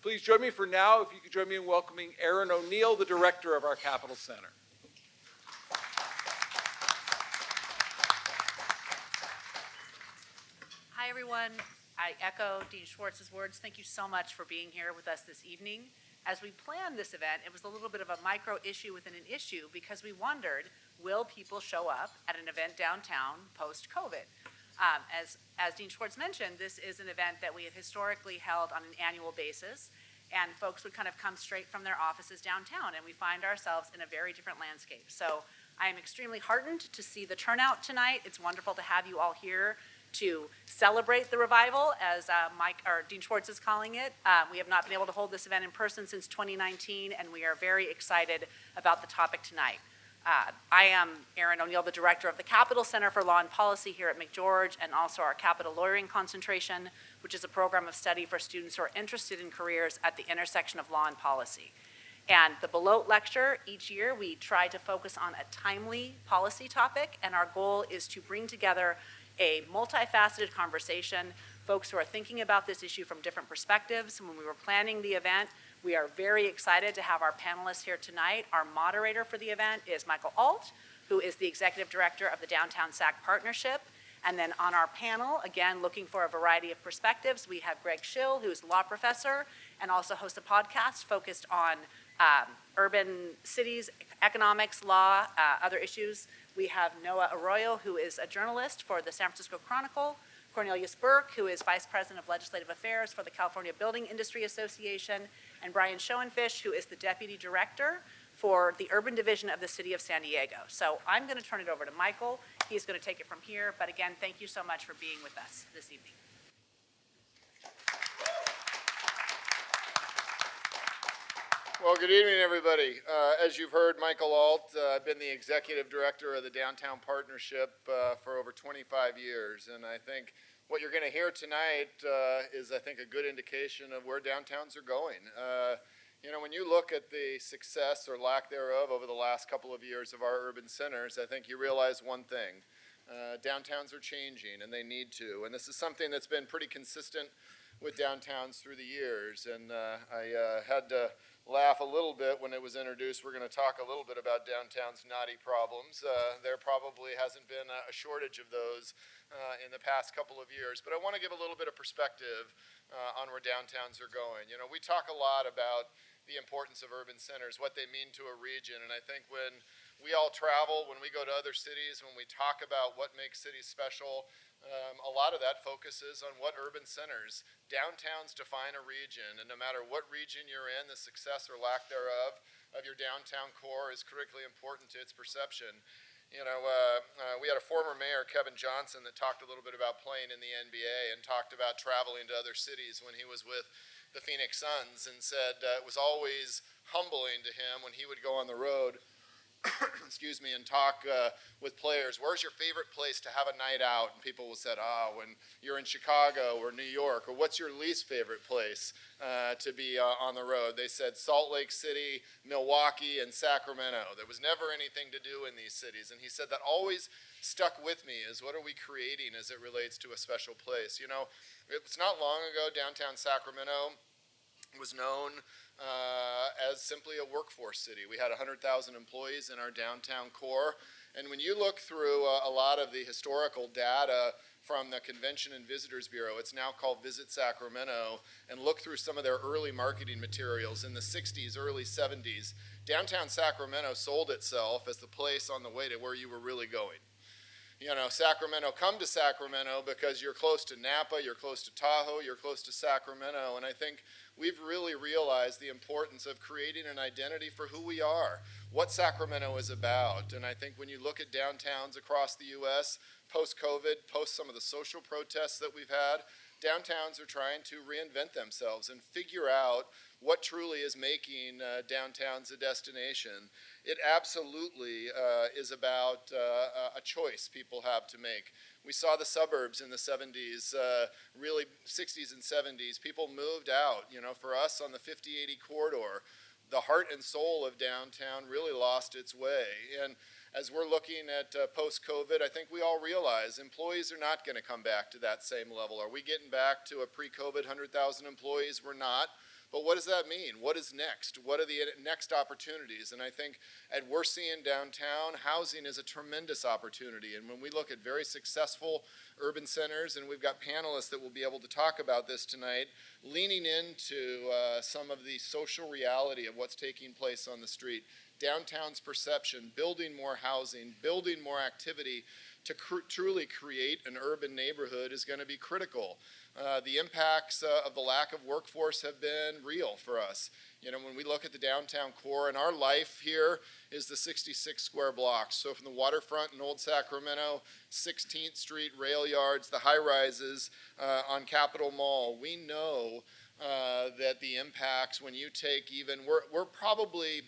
Please join me for now, if you could join me in welcoming Aaron O'Neill, the director of our Capitol Center. Hi, everyone. I echo Dean Schwartz's words. Thank you so much for being here with us this evening. As we planned this event, it was a little bit of a micro issue within an issue because we wondered, will people show up at an event downtown post-COVID? As Dean Schwartz mentioned, this is an event that we have historically held on an annual basis, and folks would kind of come straight from their offices downtown, and we find ourselves in a very different landscape. So I am extremely heartened to see the turnout tonight. It's wonderful to have you all here to celebrate the revival, as Dean Schwartz is calling it. We have not been able to hold this event in person since 2019, and we are very excited about the topic tonight. I am Aaron O'Neill, the director of the Capitol Center for Law and Policy here at McGeorge, and also our Capitol Lawyering Concentration, which is a program of study for students who are interested in careers at the intersection of law and policy. And the Belote lecture, each year we try to focus on a timely policy topic, and our goal is to bring together a multifaceted conversation, folks who are thinking about this issue from different perspectives. When we were planning the event, we are very excited to have our panelists here tonight. Our moderator for the event is Michael Alt, who is the executive director of the Downtown SAC Partnership. And then on our panel, again, looking for a variety of perspectives, we have Greg Schill, who is a law professor and also hosts a podcast focused on urban cities, economics, law, other issues. We have Noah Arroyo, who is a journalist for the San Francisco Chronicle, Cornelious Burke, who is Vice President of Legislative Affairs for the California Building Industry Association, and Brian Schoenfish, who is the Deputy Director for the Urban Division of the City of San Diego. So I'm going to turn it over to Michael. He's going to take it from here. But again, thank you so much for being with us this evening. Well, good evening, everybody. As you've heard, Michael Alt, I've been the executive director of the Downtown Partnership for over 25 years, and I think what you're going to hear tonight is, I think, a good indication of where downtowns are going. You know, when you look at the success or lack thereof over the last couple of years of our urban centers, I think you realize one thing. Downtowns are changing, and they need to, and this is something that's been pretty consistent with downtowns through the years, and I had to laugh a little bit when it was introduced. We're going to talk a little bit about downtown's naughty problems. There probably hasn't been a shortage of those in the past couple of years, but I want to give a little bit of perspective on where downtowns are going. You know, we talk a lot about the importance of urban centers, what they mean to a region, and I think when we all travel, when we go to other cities, when we talk about what makes cities special, a lot of that focuses on what urban centers, downtowns define a region, and no matter what region you're in, the success or lack thereof of your downtown core is critically important to its perception. You know, we had a former mayor, Kevin Johnson, that talked a little bit about playing in the NBA and talked about traveling to other cities when he was with the Phoenix Suns, and said it was always humbling to him when he would go on the road excuse me, and talk with players. Where's your favorite place to have a night out? And people will say, when you're in Chicago or New York. Or what's your least favorite place to be on the road? They said Salt Lake City, Milwaukee, and Sacramento. There was never anything to do in these cities. And he said that always stuck with me is, what are we creating as it relates to a special place? You know, it's not long ago, downtown Sacramento was known as simply a workforce city. We had 100,000 employees in our downtown core, and when you look through a lot of the historical data from the Convention and Visitors Bureau, it's now called Visit Sacramento, and look through some of their early marketing materials in the 60s, early 70s, downtown Sacramento sold itself as the place on the way to where you were really going. You know, Sacramento, come to Sacramento because you're close to Napa, you're close to Tahoe, you're close to Sacramento, and I think we've really realized the importance of creating an identity for who we are, what Sacramento is about. And I think when you look at downtowns across the U.S., post-COVID, post some of the social protests that we've had, downtowns are trying to reinvent themselves and figure out what truly is making downtowns a destination. It absolutely is about a choice people have to make. We saw the suburbs in the 70s, really 60s and 70s. People moved out. You know, for us on the 50-80 corridor, the heart and soul of downtown really lost its way. And as we're looking at post-COVID, I think we all realize employees are not going to come back to that same level. Are we getting back to a pre-COVID 100,000 employees? We're not. But what does that mean? What is next? What are the next opportunities? And I think we're seeing downtown, housing is a tremendous opportunity. And when we look at very successful urban centers, and we've got panelists that will be able to talk about this tonight, leaning into some of the social reality of what's taking place on the street, downtown's perception, building more housing, building more activity to truly create an urban neighborhood is going to be critical. The impacts of the lack of workforce have been real for us. You know, when we look at the downtown core, and our life here is the 66 square blocks. So from the waterfront in Old Sacramento, 16th Street, rail yards, the high rises on Capitol Mall, we know that the impacts when you take even, we're probably,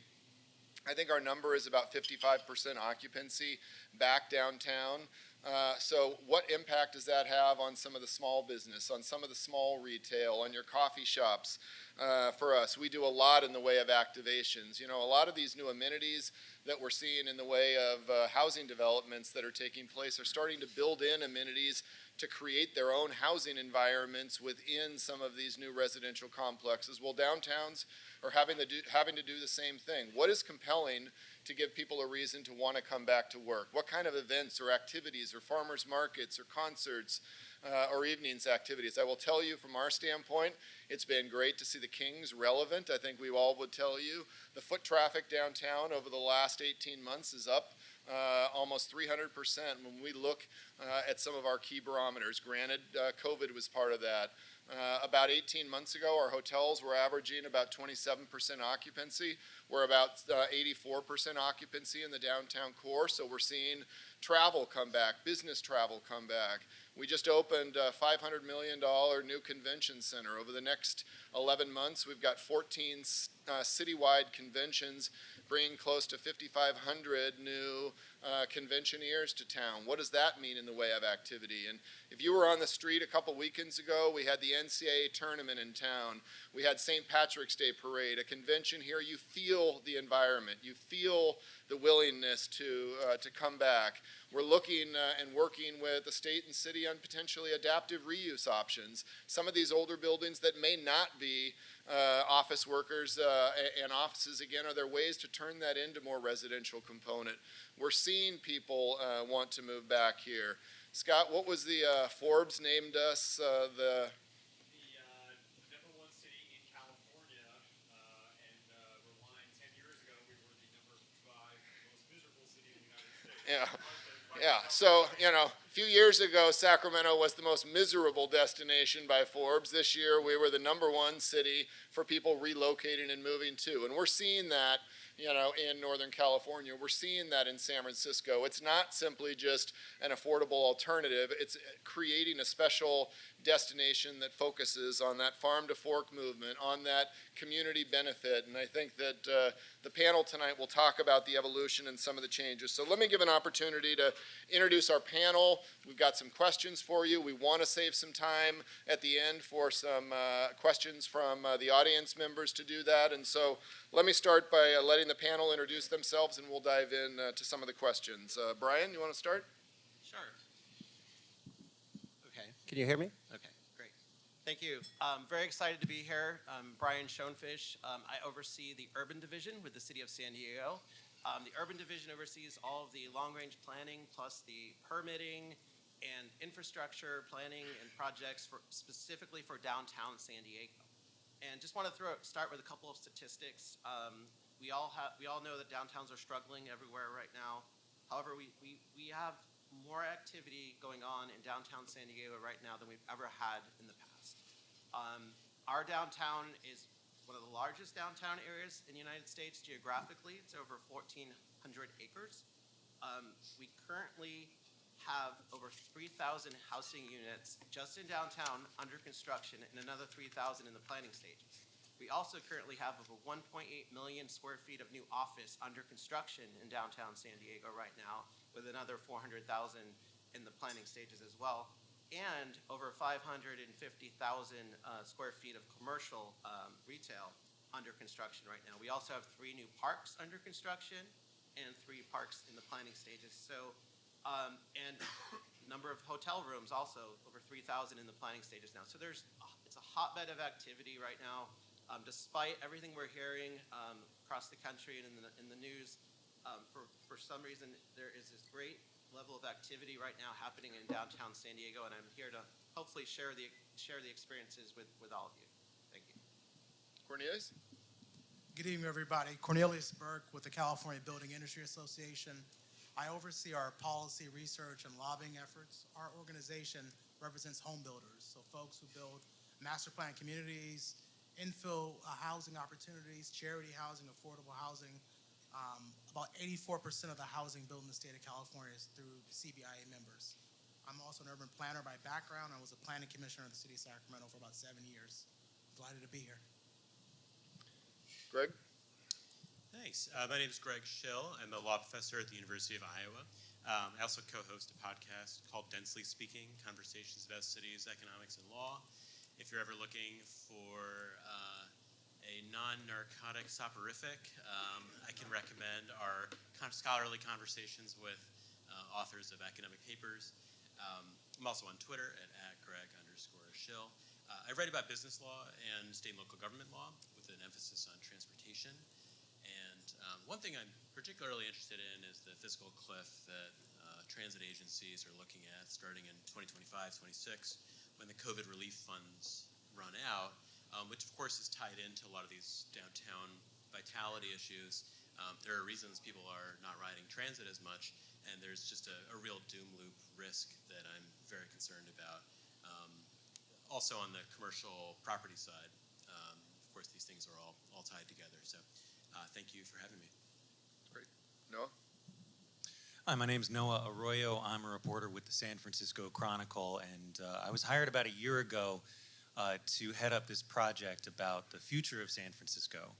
I think our number is about 55% occupancy back downtown. So what impact does that have on some of the small business, on some of the small retail, on your coffee shops? For us, we do a lot in the way of activations. You know, a lot of these new amenities that we're seeing in the way of housing developments that are taking place are starting to build in amenities to create their own housing environments within some of these new residential complexes. Well, downtowns are having to do the same thing. What is compelling to give people a reason to want to come back to work? What kind of events or activities or farmers markets or concerts or evenings activities? I will tell you from our standpoint, it's been great to see the Kings relevant. I think we all would tell you the foot traffic downtown over the last 18 months is up almost 300% when we look at some of our key barometers. Granted, COVID was part of that. About 18 months ago, our hotels were averaging about 27% occupancy. We're about 84% occupancy in the downtown core, so we're seeing travel come back, business travel come back. We just opened a $500 million new convention center. Over the next 11 months, we've got 14 citywide conventions, bringing close to 5,500 new conventioneers to town. What does that mean in the way of activity? And if you were on the street a couple weekends ago, we had the NCAA tournament in town. We had St. Patrick's Day parade, a convention here. You feel the environment. You feel the willingness to come back. We're looking and working with the state and city on potentially adaptive reuse options. Some of these older buildings that may not be office workers and offices, again, are there ways to turn that into more residential component? We're seeing people want to move back here. Scott, what was the Forbes named us the number one city in California, and rewind 10 years ago, we were the number 5 most miserable city in the United States. Yeah, so, you know, a few years ago, Sacramento was the most miserable destination by Forbes. This year, we were the number 1 city for people relocating and moving to. And we're seeing that, you know, in Northern California. We're seeing that in San Francisco. It's not simply just an affordable alternative. It's creating a special destination that focuses on that farm to fork movement, on that community benefit. And I think that the panel tonight will talk about the evolution and some of the changes. So let me give an opportunity to introduce our panel. We've got some questions for you. We want to save some time at the end for some questions from the audience members to do that. And so let me start by letting the panel introduce themselves, and we'll dive in to some of the questions. Brian, you want to start? Sure. Okay. Can you hear me? Okay, great. Thank you. Very excited to be here. Brian Schoenfish. I oversee the urban division with the city of San Diego. The urban division oversees all of the long-range planning plus the permitting and infrastructure planning and projects specifically for downtown San Diego. And just want to start with a couple of statistics. We all know that downtowns are struggling everywhere right now. However, we have more activity going on in downtown San Diego right now than we've ever had in the past. Our downtown is one of the largest downtown areas in the United States geographically. It's over 1,400 acres. We currently have over 3,000 housing units just in downtown under construction and another 3,000 in the planning stages. We also currently have over 1.8 million square feet of new office under construction in downtown San Diego right now, with another 400,000 in the planning stages as well, and over 550,000 square feet of commercial retail under construction right now. We also have 3 new parks under construction and 3 parks in the planning stages. So, and number of hotel rooms also, over 3,000 in the planning stages now. So it's a hotbed of activity right now. Despite everything we're hearing across the country and in the news, for some reason there is this great level of activity right now happening in downtown San Diego, and I'm here to hopefully share the experiences with all of you. Thank you. Cornelious? Good evening, everybody. Cornelious Burke with the California Building Industry Association. I oversee our policy, research, and lobbying efforts. Our organization represents home builders, so folks who build master plan communities, infill housing opportunities, charity housing, affordable housing. About 84% of the housing built in the state of California is through CBIA members. I'm also an urban planner by background. I was a planning commissioner in the city of Sacramento for about 7 years. Delighted to be here. Greg? Thanks. My name is Greg Schill. I'm a law professor at the University of Iowa. I also co-host a podcast called Densely Speaking, Conversations about Cities, Economics, and Law. If you're ever looking for a non-narcotic soporific, I can recommend our scholarly conversations with authors of academic papers. I'm also on Twitter at @Greg_Schill. I write about business law and state and local government law with an emphasis on transportation. And one thing I'm particularly interested in is the fiscal cliff that transit agencies are looking at starting in 2025-26 when the COVID relief funds run out, which of course is tied into a lot of these downtown vitality issues. There are reasons people are not riding transit as much, and there's just a real doom loop risk that I'm very concerned about. Also on the commercial property side, of course these things are all tied together. So thank you for having me. Great. Noah? Hi, my name is Noah Arroyo. I'm a reporter with the San Francisco Chronicle, and I was hired about a year ago to head up this project about the future of San Francisco.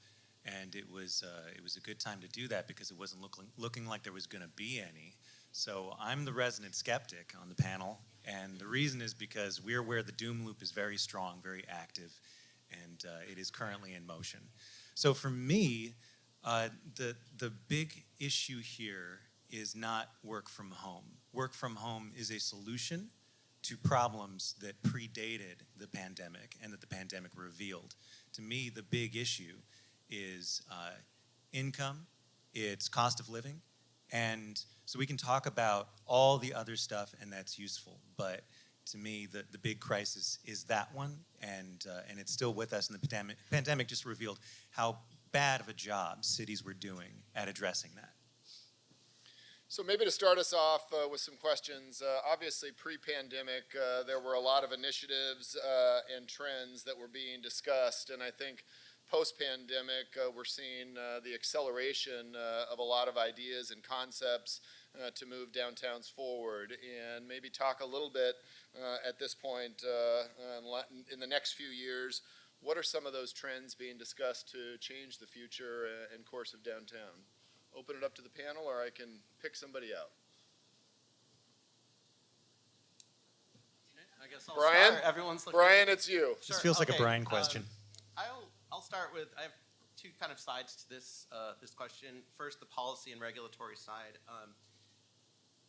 And it was a good time to do that because it wasn't looking like there was going to be any. So I'm the resident skeptic on the panel, and the reason is because we're where the doom loop is very strong, very active, and it is currently in motion. So for me, the big issue here is not work from home. Work from home is a solution to problems that predated the pandemic and that the pandemic revealed. To me, the big issue is income, it's cost of living, and so we can talk about all the other stuff, and that's useful, but to me, the big crisis is that one, and it's still with us, and the pandemic just revealed how bad of a job cities were doing at addressing that. So maybe to start us off with some questions, obviously pre-pandemic there were a lot of initiatives and trends that were being discussed, and I think post-pandemic we're seeing the acceleration of a lot of ideas and concepts to move downtowns forward, and maybe talk a little bit at this point in the next few years, what are some of those trends being discussed to change the future and course of downtown? Open it up to the panel, or I can pick somebody out. I guess I'll Brian? start. Everyone's looking. Brian, it's you. This feels like a Brian question. I'll start with, I have two kind of sides to this question. First, the policy and regulatory side.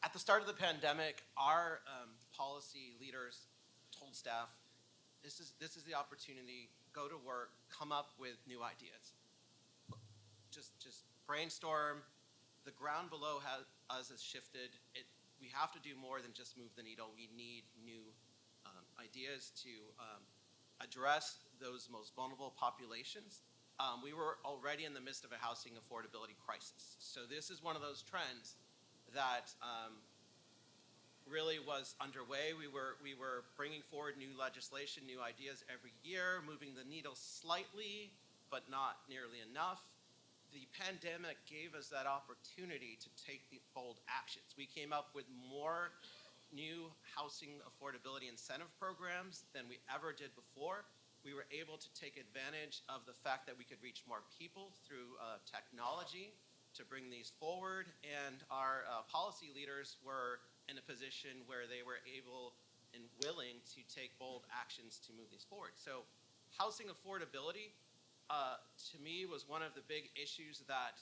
At the start of the pandemic, our policy leaders told staff, this is the opportunity, go to work, come up with new ideas. Just brainstorm. The ground below us has shifted. We have to do more than just move the needle. We need new ideas to address those most vulnerable populations. We were already in the midst of a housing affordability crisis. So this is one of those trends that really was underway. We were bringing forward new legislation, new ideas every year, moving the needle slightly, but not nearly enough. The pandemic gave us that opportunity to take the bold actions. We came up with more new housing affordability incentive programs than we ever did before. We were able to take advantage of the fact that we could reach more people through technology to bring these forward, and our policy leaders were in a position where they were able and willing to take bold actions to move these forward. So housing affordability to me, was one of the big issues that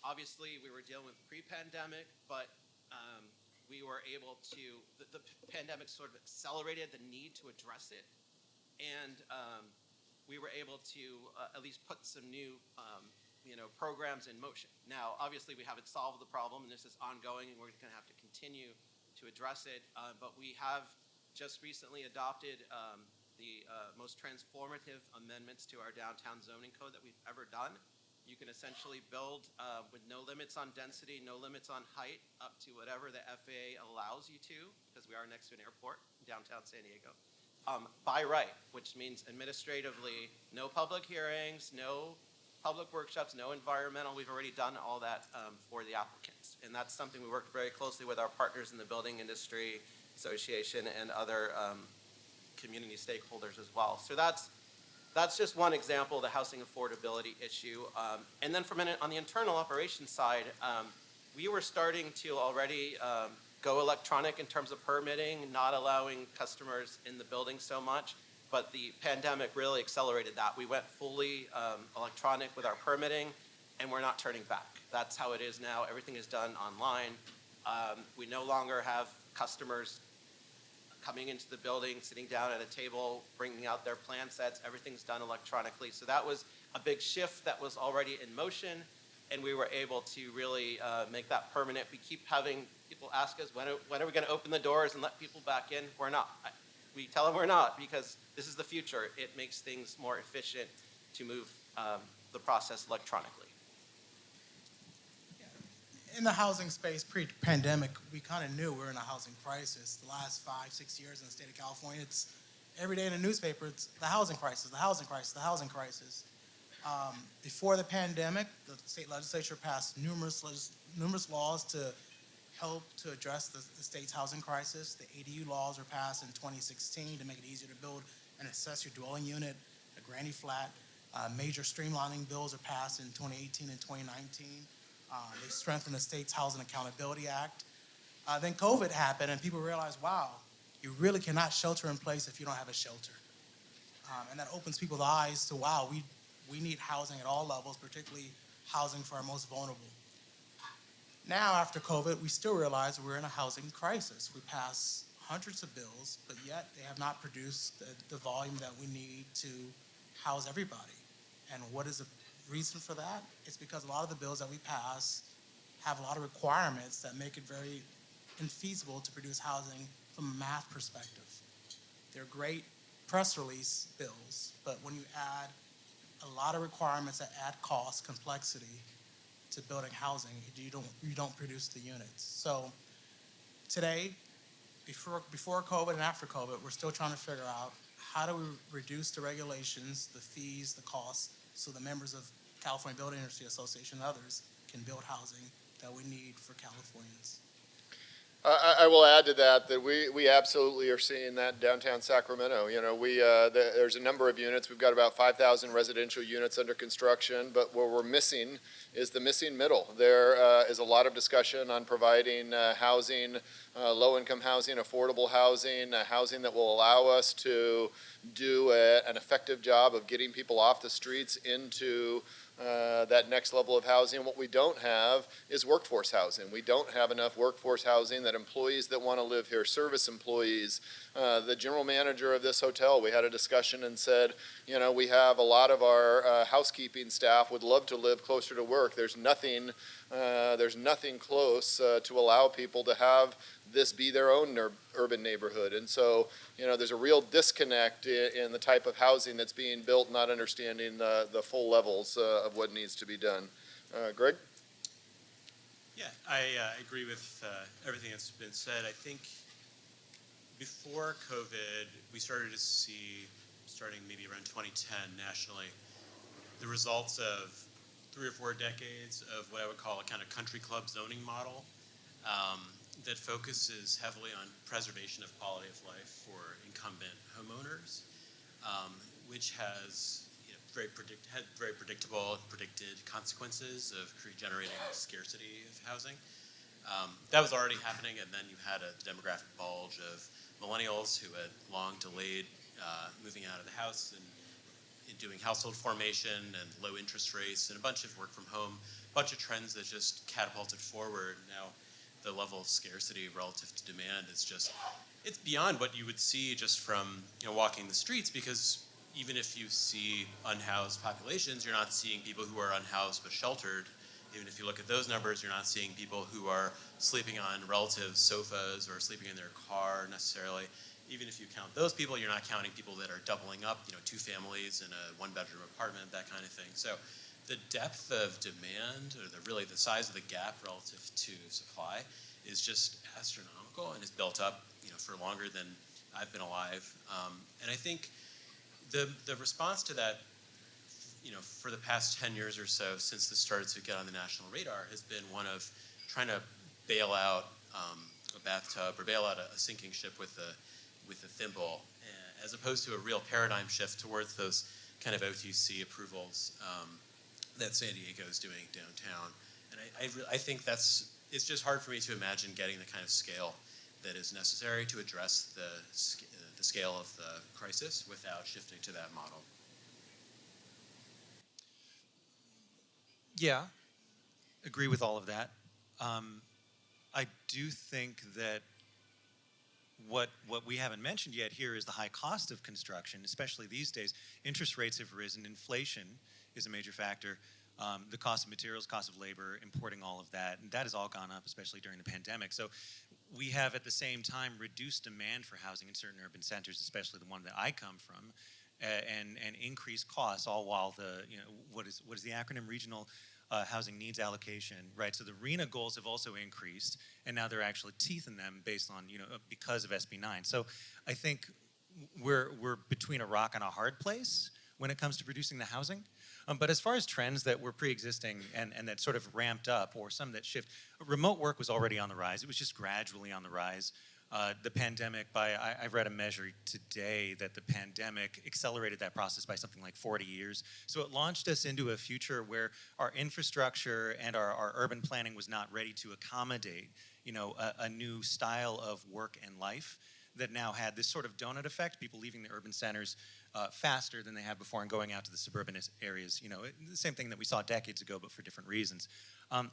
obviously we were dealing with pre-pandemic, but we were able to, the pandemic sort of accelerated the need to address it. And we were able to at least put some new programs in motion. Now, obviously, we haven't solved the problem, and this is ongoing, and we're going to have to continue to address it. But we have just recently adopted the most transformative amendments to our downtown zoning code that we've ever done. You can essentially build with no limits on density, no limits on height, up to whatever the FAA allows you to, because we are next to an airport in downtown San Diego, by right, which means administratively, no public hearings, no public workshops, no environmental. We've already done all that for the applicants. And that's something we worked very closely with our partners in the building industry association and other community stakeholders as well. So that's just one example of the housing affordability issue. And then on the internal operations side, we were starting to already go electronic in terms of permitting, not allowing customers in the building so much. But the pandemic really accelerated that. We went fully electronic with our permitting, and we're not turning back. That's how it is now. Everything is done online. We no longer have customers coming into the building, sitting down at a table, bringing out their plan sets. Everything's done electronically. So that was a big shift that was already in motion, and we were able to really make that permanent. We keep having people ask us, when are we going to open the doors and let people back in? We're not. We tell them we're not, because this is the future. It makes things more efficient to move the process electronically. In the housing space pre-pandemic, we kind of knew we were in a housing crisis. The last 5-6 years in the state of California, it's every day in the newspaper, it's the housing crisis, the housing crisis, the housing crisis. Before the pandemic, the state legislature passed numerous laws to help to address the state's housing crisis. The ADU laws were passed in 2016 to make it easier to build an accessory dwelling unit, a granny flat. Major streamlining bills are passed in 2018 and 2019. They strengthened the state's Housing Accountability Act. Then COVID happened, and people realized, wow, you really cannot shelter in place if you don't have a shelter. And that opens people's eyes to, wow, we need housing at all levels, particularly housing for our most vulnerable. Now, after COVID, we still realize we're in a housing crisis. We pass hundreds of bills, but yet they have not produced the volume that we need to house everybody. And what is the reason for that? It's because a lot of the bills that we pass have a lot of requirements that make it very infeasible to produce housing from a math perspective. They're great press release bills, but when you add a lot of requirements that add cost, complexity to building housing, you don't produce the units. So today, before COVID and after COVID, we're still trying to figure out how do we reduce the regulations, the fees, the costs, so the members of California Building Industry Association and others can build housing that we need for Californians. I will add to that we absolutely are seeing that downtown Sacramento. You know, there's a number of units. We've got about 5,000 residential units under construction, but what we're missing is the missing middle. There is a lot of discussion on providing housing, low-income housing, affordable housing, housing that will allow us to do an effective job of getting people off the streets into that next level of housing. What we don't have is workforce housing. We don't have enough workforce housing that employees that want to live here, service employees, the general manager of this hotel, we had a discussion and said, you know, we have a lot of our housekeeping staff would love to live closer to work. There's nothing close to allow people to have this be their own urban neighborhood. And so, you know, there's a real disconnect in the type of housing that's being built, not understanding the full levels of what needs to be done. Greg? Yeah, I agree with everything that's been said. I think before COVID, we started to see, starting maybe around 2010 nationally, the results of 3 or 4 decades of what I would call a kind of country club zoning model that focuses heavily on preservation of quality of life for incumbent homeowners, which has had very predictable and predicted consequences of generating scarcity of housing. That was already happening, and then you had a demographic bulge of millennials who had long delayed moving out of the house, and doing household formation and low interest rates and a bunch of work from home, a bunch of trends that just catapulted forward. Now, the level of scarcity relative to demand is just, it's beyond what you would see just from walking the streets, because even if you see unhoused populations, you're not seeing people who are unhoused but sheltered. Even if you look at those numbers, you're not seeing people who are sleeping on relative sofas or sleeping in their car necessarily. Even if you count those people, you're not counting people that are doubling up, 2 families in a 1-bedroom apartment, that kind of thing. So the depth of demand, or really the size of the gap relative to supply, is just astronomical and has built up, for longer than I've been alive. And I think the response to that, for the past 10 years or so, since this started to get on the national radar, has been one of trying to bail out a bathtub or bail out a sinking ship with a thimble, as opposed to a real paradigm shift towards those kind of OTC approvals that San Diego is doing downtown. And I think it's just hard for me to imagine getting the kind of scale that is necessary to address the scale of the crisis without shifting to that model. Yeah, agree with all of that. I do think that what we haven't mentioned yet here is the high cost of construction, especially these days. Interest rates have risen. Inflation is a major factor. The cost of materials, cost of labor, importing all of that, and that has all gone up, especially during the pandemic. So we have at the same time reduced demand for housing in certain urban centers, especially the one that I come from, and increased costs, all while the, what is the acronym? Regional Housing Needs Allocation, right? So the RHNA goals have also increased, and now there are actually teeth in them based on, because of SB 9. So I think we're between a rock and a hard place when it comes to producing the housing. But as far as trends that were pre-existing and that sort of ramped up, or some that shift, remote work was already on the rise. It was just gradually on the rise. The pandemic, I read a measure today that the pandemic accelerated that process by something like 40 years. So it launched us into a future where our infrastructure and our urban planning was not ready to accommodate, a new style of work and life that now had this sort of donut effect, people leaving the urban centers faster than they had before and going out to the suburban areas. The same thing that we saw decades ago, but for different reasons.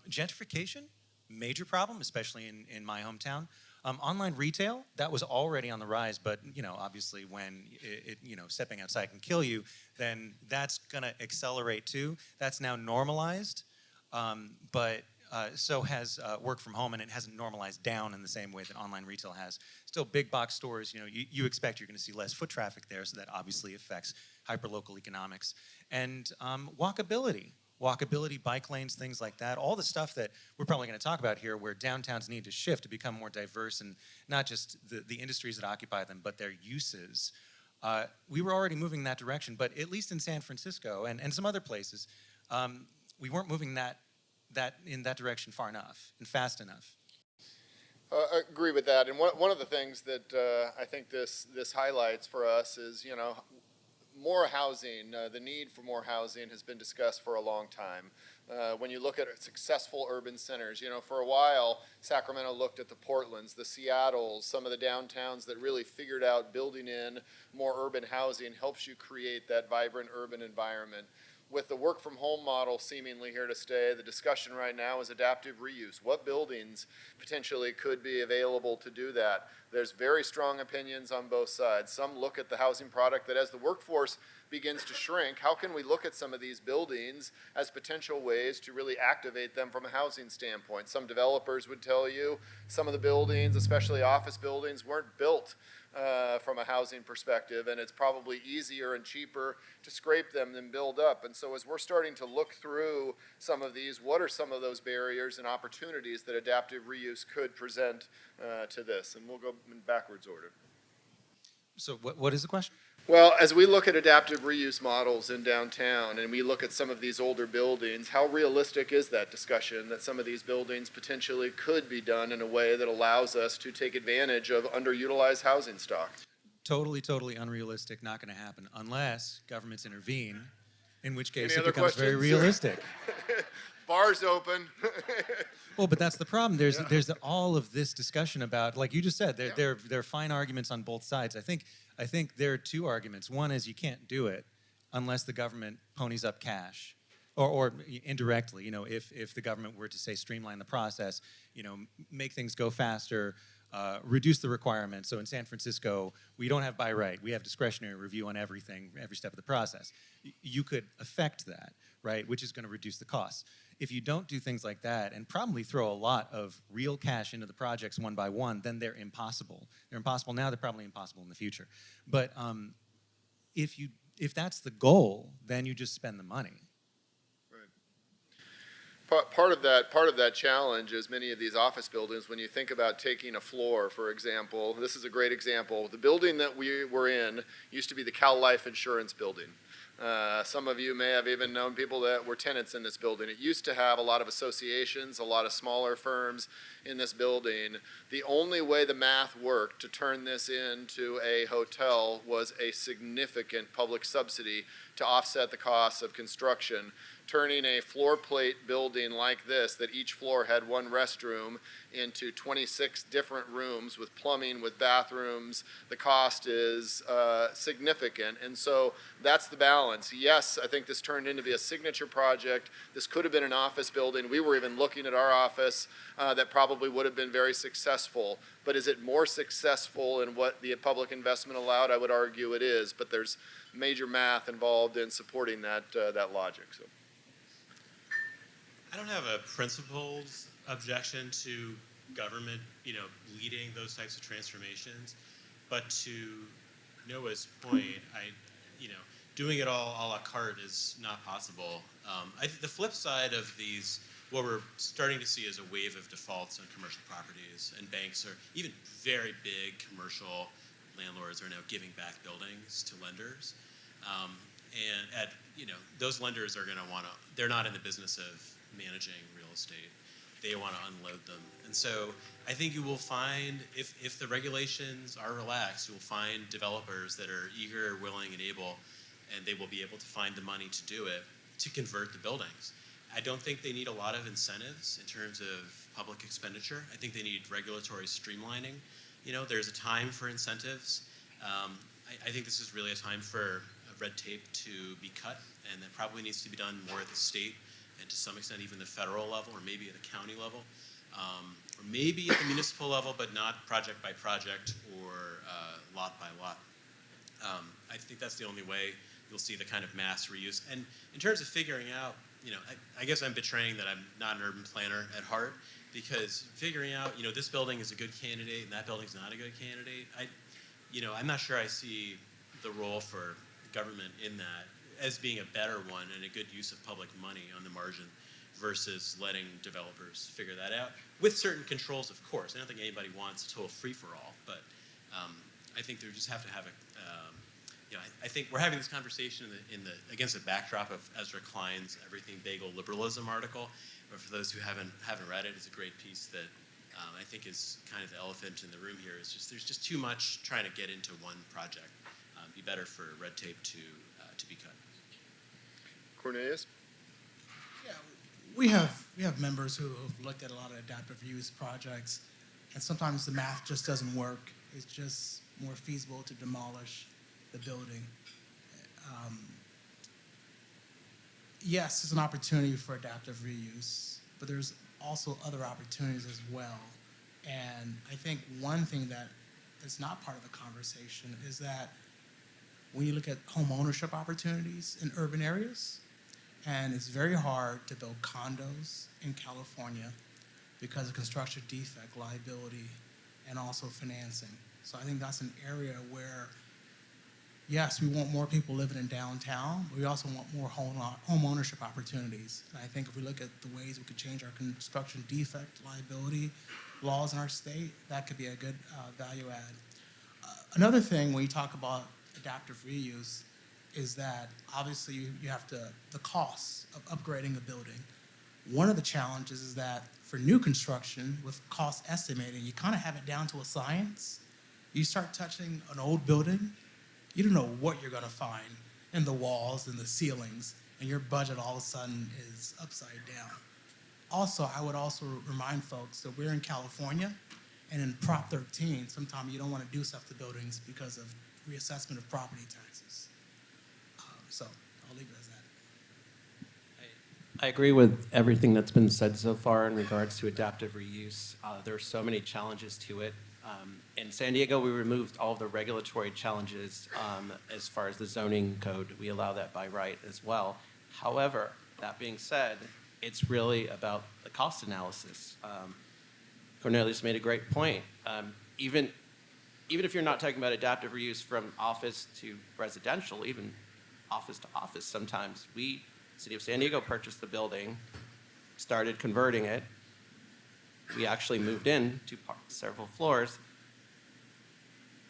Gentrification, major problem, especially in my hometown. Online retail, that was already on the rise, but obviously when stepping outside can kill you, then that's gonna accelerate too. That's now normalized, but so has work from home, and it hasn't normalized down in the same way that online retail has. Still, big box stores, you expect you're gonna see less foot traffic there, so that obviously affects hyperlocal economics. And walkability, bike lanes, things like that, all the stuff that we're probably going to talk about here, where downtowns need to shift to become more diverse, and not just the industries that occupy them, but their uses. We were already moving in that direction, but at least in San Francisco and some other places, we weren't moving in that direction far enough and fast enough. I agree with that. And one of the things that I think this highlights for us is, more housing, the need for more housing has been discussed for a long time. When you look at successful urban centers, for a while, Sacramento looked at the Portlands, the Seattles, some of the downtowns that really figured out building in more urban housing helps you create that vibrant urban environment. With the work from home model seemingly here to stay, the discussion right now is adaptive reuse. What buildings potentially could be available to do that? There's very strong opinions on both sides. Some look at the housing product that as the workforce begins to shrink, how can we look at some of these buildings as potential ways to really activate them from a housing standpoint? Some developers would tell you some of the buildings, especially office buildings, weren't built from a housing perspective, and it's probably easier and cheaper to scrape them than build up. And so as we're starting to look through some of these, what are some of those barriers and opportunities that adaptive reuse could present to this? And we'll go in backwards order. So what is the question? Well, as we look at adaptive reuse models in downtown and we look at some of these older buildings, how realistic is that discussion that some of these buildings potentially could be done in a way that allows us to take advantage of underutilized housing stock? Totally unrealistic, not going to happen unless governments intervene, in which case Any it other becomes very questions? realistic. Bars open. Well, but that's the problem. There's all of this discussion about, like you just said, there are fine arguments on both sides. I think there are two arguments. One is you can't do it, unless the government ponies up cash. Or indirectly, if the government were to say streamline the process, make things go faster, reduce the requirements. So in San Francisco, we don't have by right. We have discretionary review on everything, every step of the process. You could affect that, right, which is going to reduce the costs. If you don't do things like that and probably throw a lot of real cash into the projects one by one, then they're impossible. They're impossible now, they're probably impossible in the future. But if that's the goal, then you just spend the money. Part of that challenge is many of these office buildings, when you think about taking a floor, for example, this is a great example. The building that we were in used to be the Cal Life Insurance building. Some of you may have even known people that were tenants in this building. It used to have a lot of associations, a lot of smaller firms in this building. The only way the math worked to turn this into a hotel was a significant public subsidy to offset the costs of construction. Turning a floor plate building like this, that each floor had one restroom, into 26 different rooms with plumbing, with bathrooms, the cost is significant. And so that's the balance. Yes, I think this turned into be a signature project. This could have been an office building. We were even looking at our office that probably would have been very successful. But is it more successful in what the public investment allowed? I would argue it is, but there's major math involved in supporting that logic. So. I don't have a principled objection to government, leading those types of transformations, but to Noah's point, doing it all a la carte is not possible. I think the flip side of these, what we're starting to see is a wave of defaults on commercial properties, and banks are, even very big commercial landlords are now giving back buildings to lenders. And those lenders are going to want to, they're not in the business of managing real estate. They want to unload them. And so I think you will find, if the regulations are relaxed, you will find developers that are eager, willing, and able, and they will be able to find the money to do it, to convert the buildings. I don't think they need a lot of incentives in terms of public expenditure. I think they need regulatory streamlining. There's a time for incentives. I think this is really a time for red tape to be cut, and that probably needs to be done more at the state and to some extent even the federal level, or maybe at the county level, or maybe at the municipal level, but not project by project or lot by lot. I think that's the only way you'll see the kind of mass reuse. And in terms of figuring out, I guess I'm betraying that I'm not an urban planner at heart, because figuring out, this building is a good candidate and that building's not a good candidate, I'm not sure I see the role for government in that as being a better one and a good use of public money on the margin versus letting developers figure that out with certain controls, of course. I don't think anybody wants a total free-for-all, but I think they just have to have I think we're having this conversation against the backdrop of Ezra Klein's Everything Bagel Liberalism article. But for those who haven't read it, it's a great piece that I think is kind of the elephant in the room here. Is just there's just too much trying to get into one project. Be better for red tape to be cut. Cornelious? Yeah, we have members who have looked at a lot of adaptive reuse projects, and sometimes the math just doesn't work. It's just more feasible to demolish the building. Yes, it's an opportunity for adaptive reuse, but there's also other opportunities as well. And I think one thing that is not part of the conversation is that when you look at home ownership opportunities in urban areas, and it's very hard to build condos in California because of construction defect liability and also financing. So I think that's an area where, yes, we want more people living in downtown, but we also want more home ownership opportunities. And I think if we look at the ways we could change our construction defect liability laws in our state, that could be a good value add. Another thing when you talk about adaptive reuse is that obviously you have the costs of upgrading a building. One of the challenges is that for new construction, with cost estimating, you kind of have it down to a science. You start touching an old building, you don't know what you're going to find in the walls and the ceilings, and your budget all of a sudden is upside down. Also, I would also remind folks that we're in California, and in Prop 13, sometimes you don't want to do stuff to buildings because of reassessment of property taxes. So I'll leave it as that. I agree with everything that's been said so far in regards to adaptive reuse. There are so many challenges to it. In San Diego, we removed all of the regulatory challenges as far as the zoning code. We allow that by right as well. However, that being said, it's really about the cost analysis. Cornelious made a great point. Even if you're not talking about adaptive reuse from office to residential, even office to office, sometimes City of San Diego purchased the building, started converting it. We actually moved in to several floors,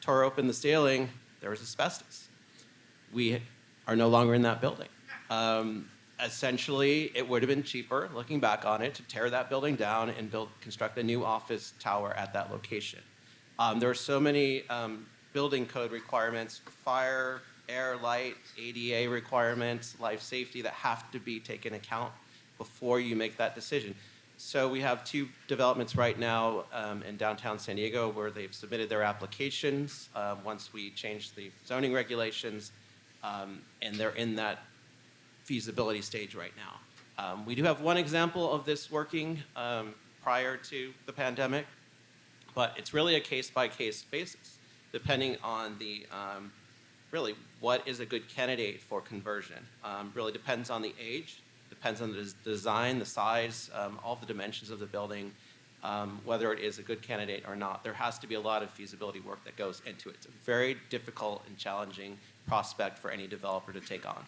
tore open the ceiling, there was asbestos. We are no longer in that building. Essentially, it would have been cheaper, looking back on it, to tear that building down and construct a new office tower at that location. There are so many building code requirements, fire, air, light, ADA requirements, life safety that have to be taken account before you make that decision. So we have 2 developments right now in downtown San Diego where they've submitted their applications once we change the zoning regulations, and they're in that feasibility stage right now. We do have one example of this working prior to the pandemic, but it's really a case-by-case basis, depending on the really what is a good candidate for conversion. Really depends on the age, depends on the design, the size, all the dimensions of the building, whether it is a good candidate or not. There has to be a lot of feasibility work that goes into it. It's a very difficult and challenging prospect for any developer to take on.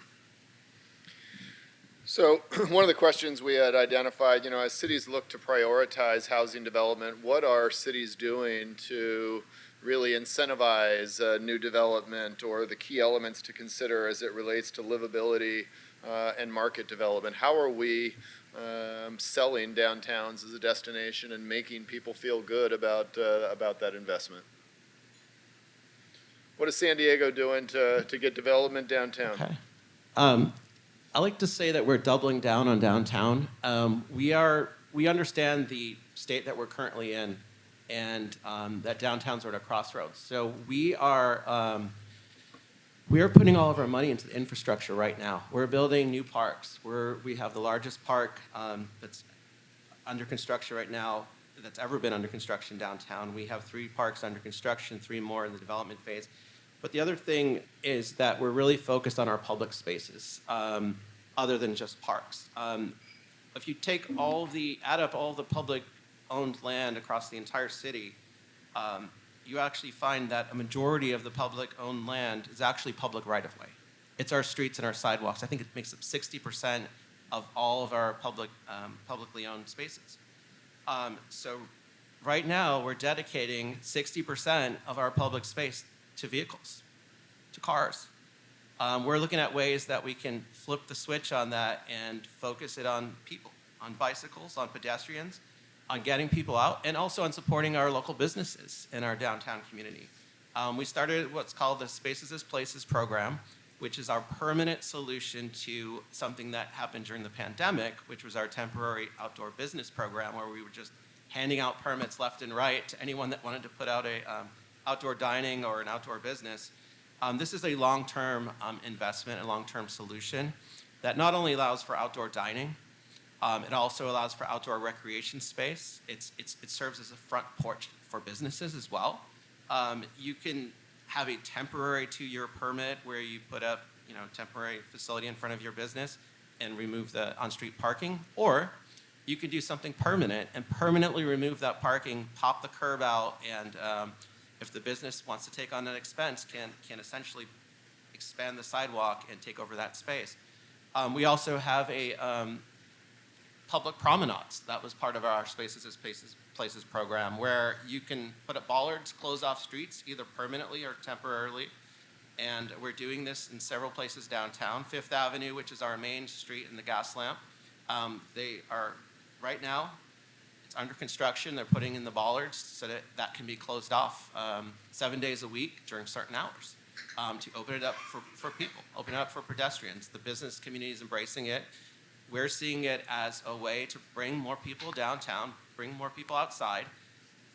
So one of the questions we had identified, as cities look to prioritize housing development, what are cities doing to really incentivize new development, or the key elements to consider as it relates to livability and market development? How are we selling downtowns as a destination and making people feel good about that investment? What is San Diego doing to get development downtown? Okay. I like to say that we're doubling down on downtown. We understand the state that we're currently in, and that downtown's at a crossroads. So we are putting all of our money into the infrastructure right now. We're building new parks. We have the largest park that's under construction right now that's ever been under construction downtown. We have 3 parks under construction, 3 more in the development phase. But the other thing is that we're really focused on our public spaces, other than just parks. If you add up all the public-owned land across the entire city, you actually find that a majority of the public-owned land is actually public right-of-way. It's our streets and our sidewalks. I think it makes up 60% of all of our publicly owned spaces. So right now, we're dedicating 60% of our public space to vehicles, to cars. We're looking at ways that we can flip the switch on that and focus it on people, on bicycles, on pedestrians, on getting people out, and also on supporting our local businesses in our downtown community. We started what's called the Spaces as Places program, which is our permanent solution to something that happened during the pandemic, which was our temporary outdoor business program, where we were just handing out permits left and right to anyone that wanted to put out a outdoor dining or an outdoor business. This is a long-term investment, a long-term solution that not only allows for outdoor dining, it also allows for outdoor recreation space. It serves as a front porch for businesses as well. You can have a temporary 2-year permit where you put up, temporary facility in front of your business and remove the on-street parking, or you can do something permanent and permanently remove that parking, pop the curb out, and if the business wants to take on that expense, can essentially expand the sidewalk and take over that space. We also have a public promenades. That was part of our Spaces as Places program, where you can put up bollards, close off streets, either permanently or temporarily. And we're doing this in several places downtown. Fifth Avenue, which is our main street in the gas lamp. They are, right now, under construction. They're putting in the bollards so that can be closed off 7 days a week during certain hours to open it up for people, open it up for pedestrians. The business community is embracing it. We're seeing it as a way to bring more people downtown, bring more people outside.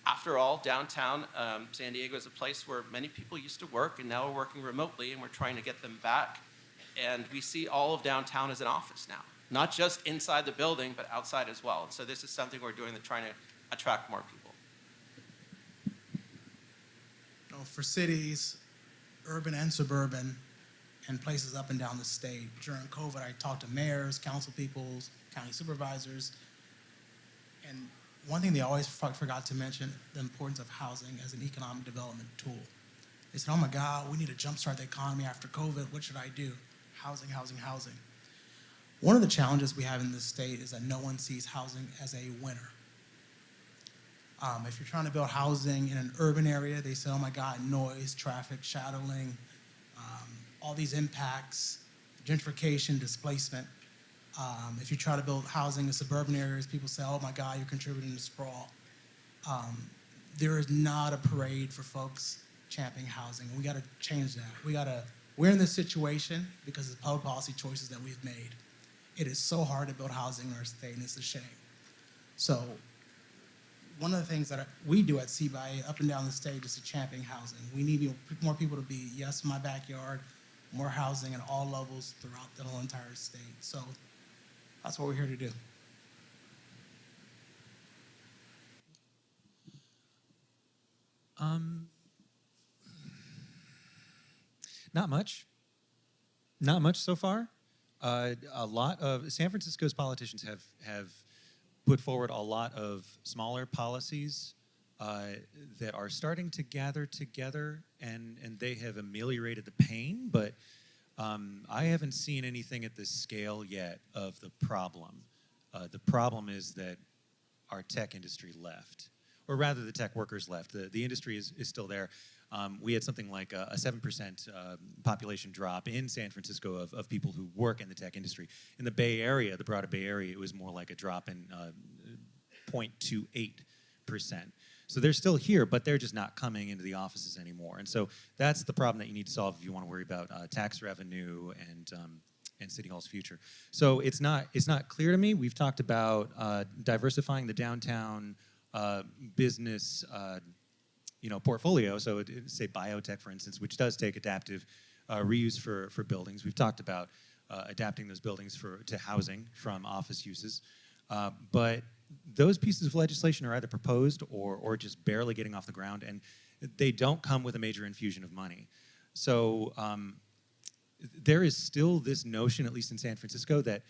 After all, downtown San Diego is a place where many people used to work, and now we're working remotely, and we're trying to get them back And we see all of downtown as an office now, not just inside the building, but outside as well. And so this is something we're doing to try to attract more people. You know, for cities, urban and suburban, and places up and down the state, during COVID, I talked to mayors, council peoples, county supervisors, and one thing they always forgot to mention, the importance of housing as an economic development tool. They said, oh my God, we need to jumpstart the economy after COVID. What should I do? Housing, housing, housing. One of the challenges we have in this state is that no one sees housing as a winner. If you're trying to build housing in an urban area, they say, oh my God, noise, traffic, shadowing, all these impacts, gentrification, displacement. If you try to build housing in suburban areas, people say, oh my God, you're contributing to sprawl. There is not a parade for folks championing housing. We got to change that. We're in this situation because of the public policy choices that we've made. It is so hard to build housing in our state, and it's a shame. So one of the things that we do at CBIA up and down the state is to champion housing. We need more people to be, yes, my backyard, more housing at all levels throughout the whole entire state. So that's what we're here to do. Not much. Not much so far. A lot of San Francisco's politicians have put forward a lot of smaller policies that are starting to gather together, and they have ameliorated the pain, but I haven't seen anything at this scale yet of the problem. The problem is that our tech industry left, or rather the tech workers left. The industry is still there. We had something like a 7% population drop in San Francisco of people who work in the tech industry. In the Bay Area, the broader Bay Area, it was more like a drop in 0.28%. So they're still here, but they're just not coming into the offices anymore. And so that's the problem that you need to solve if you want to worry about tax revenue and City Hall's future. So it's not clear to me. We've talked about diversifying the downtown business portfolio. So say biotech, for instance, which does take adaptive reuse for buildings. We've talked about adapting those buildings to housing from office uses. But those pieces of legislation are either proposed or just barely getting off the ground, and they don't come with a major infusion of money. So there is still this notion, at least in San Francisco, that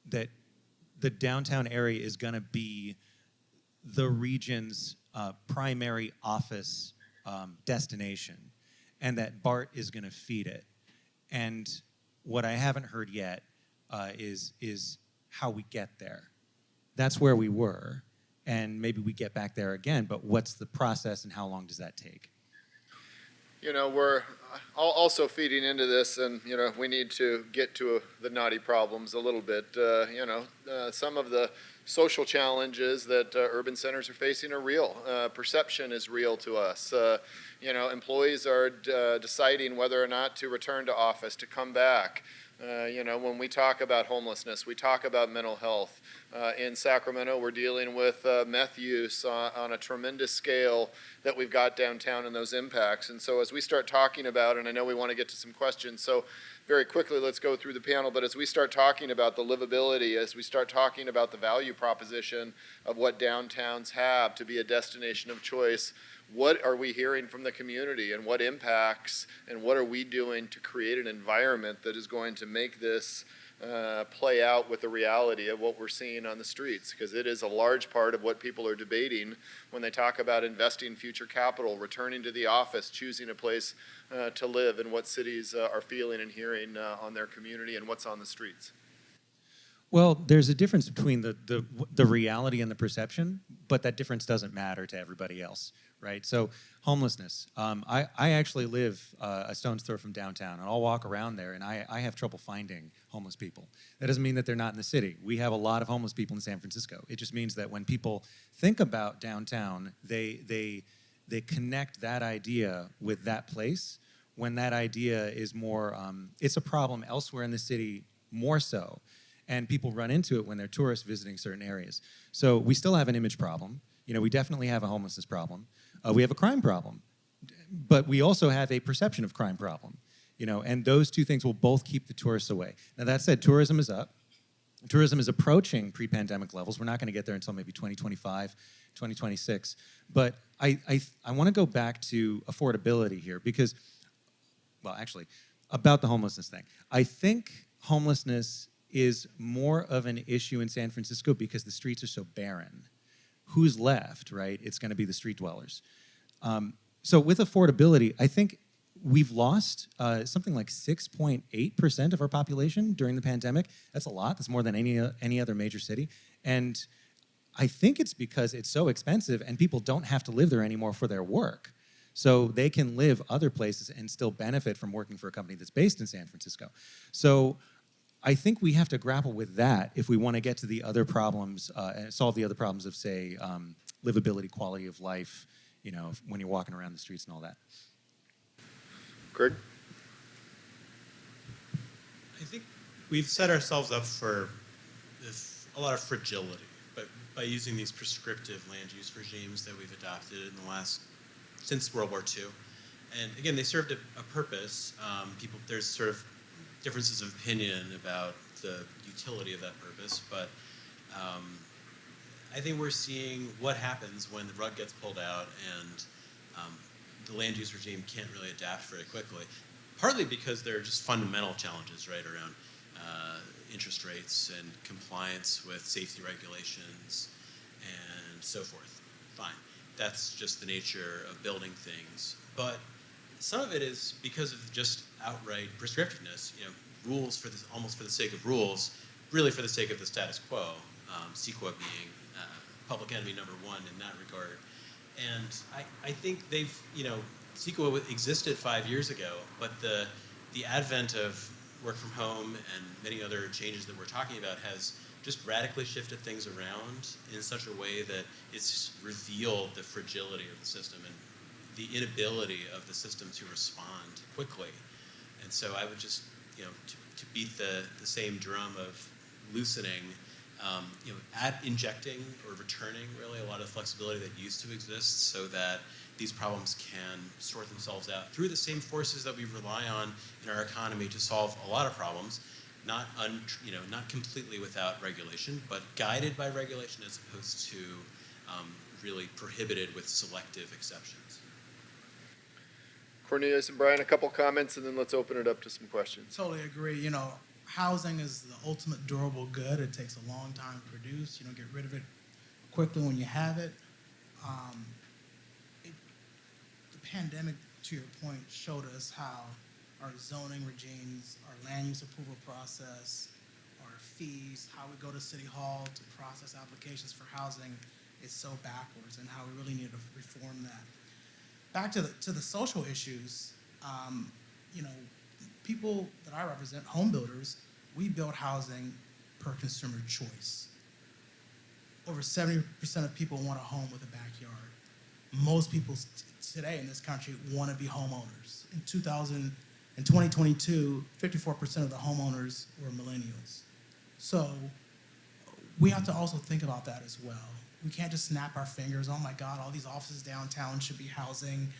the downtown area is going to be the region's primary office destination, and that BART is going to feed it. And what I haven't heard yet is how we get there. That's where we were, and maybe we get back there again, but what's the process and how long does that take? You know, we're also feeding into this, and, you know, we need to get to the knotty problems a little bit. Some of the social challenges that urban centers are facing are real. Perception is real to us. Employees are deciding whether or not to return to office, to come back. When we talk about homelessness, we talk about mental health. In Sacramento, we're dealing with meth use on a tremendous scale that we've got downtown and those impacts. And so as we start talking about, and I know we want to get to some questions, so very quickly let's go through the panel, but as we start talking about the livability, as we start talking about the value proposition of what downtowns have to be a destination of choice, what are we hearing from the community, and what impacts, and what are we doing to create an environment that is going to make this play out with the reality of what we're seeing on the streets? Because it is a large part of what people are debating when they talk about investing future capital, returning to the office, choosing a place to live, and what cities are feeling and hearing on their community and what's on the streets. Well, there's a difference between the reality and the perception, but that difference doesn't matter to everybody else, right? So homelessness. I actually live a stone's throw from downtown, and I'll walk around there, and I have trouble finding homeless people. That doesn't mean that they're not in the city. We have a lot of homeless people in San Francisco. It just means that when people think about downtown, they connect that idea with that place, when that idea is more, it's a problem elsewhere in the city more so. And people run into it when they're tourists visiting certain areas. So we still have an image problem. We definitely have a homelessness problem. We have a crime problem. But we also have a perception of crime problem. and those two things will both keep the tourists away. Now, that said, tourism is up. Tourism is approaching pre-pandemic levels. We're not going to get there until maybe 2025, 2026. But I want to go back to affordability here because, well, actually, about the homelessness thing. I think homelessness is more of an issue in San Francisco because the streets are so barren. Who's left, right? It's going to be the street dwellers. So with affordability, I think we've lost something like 6.8% of our population during the pandemic. That's a lot. That's more than any other major city. And I think it's because it's so expensive and people don't have to live there anymore for their work. So they can live other places and still benefit from working for a company that's based in San Francisco. So I think we have to grapple with that if we want to get to the other problems, and solve the other problems of, say, livability, quality of life, when you're walking around the streets and all that. Greg? I think we've set ourselves up for a lot of fragility, but by using these prescriptive land use regimes that we've adopted since World War II. And again, they served a purpose. There's sort of differences of opinion about the utility of that purpose, but I think we're seeing what happens when the rug gets pulled out and the land use regime can't really adapt very quickly, partly because there are just fundamental challenges, right, around interest rates and compliance with safety regulations and so forth. Fine. That's just the nature of building things. But some of it is because of just outright prescriptiveness, rules almost for the sake of rules, really for the sake of the status quo, CEQA being public enemy number one in that regard. And I think CEQA existed 5 years ago, but the advent of work from home and many other changes that we're talking about has just radically shifted things around in such a way that it's revealed the fragility of the system and the inability of the system to respond quickly. And so I would just, to beat the same drum of loosening, injecting or returning really a lot of flexibility that used to exist so that these problems can sort themselves out through the same forces that we rely on in our economy to solve a lot of problems, not completely without regulation, but guided by regulation as opposed to really prohibited with selective exceptions. Cornelious and Brian, a couple comments, and then let's open it up to some questions. Totally agree. Housing is the ultimate durable good. It takes a long time to produce. You don't get rid of it quickly when you have it. The pandemic, to your point, showed us how our zoning regimes, our land use approval process, our fees, how we go to City Hall to process applications for housing is so backwards, and how we really need to reform that. Back to the social issues, people that I represent, home builders, we build housing per consumer choice. Over 70% of people want a home with a backyard. Most people today in this country want to be homeowners. In 2022, 54% of the homeowners were millennials. So we have to also think about that as well. We can't just snap our fingers, oh my God, all these offices downtown should be housing,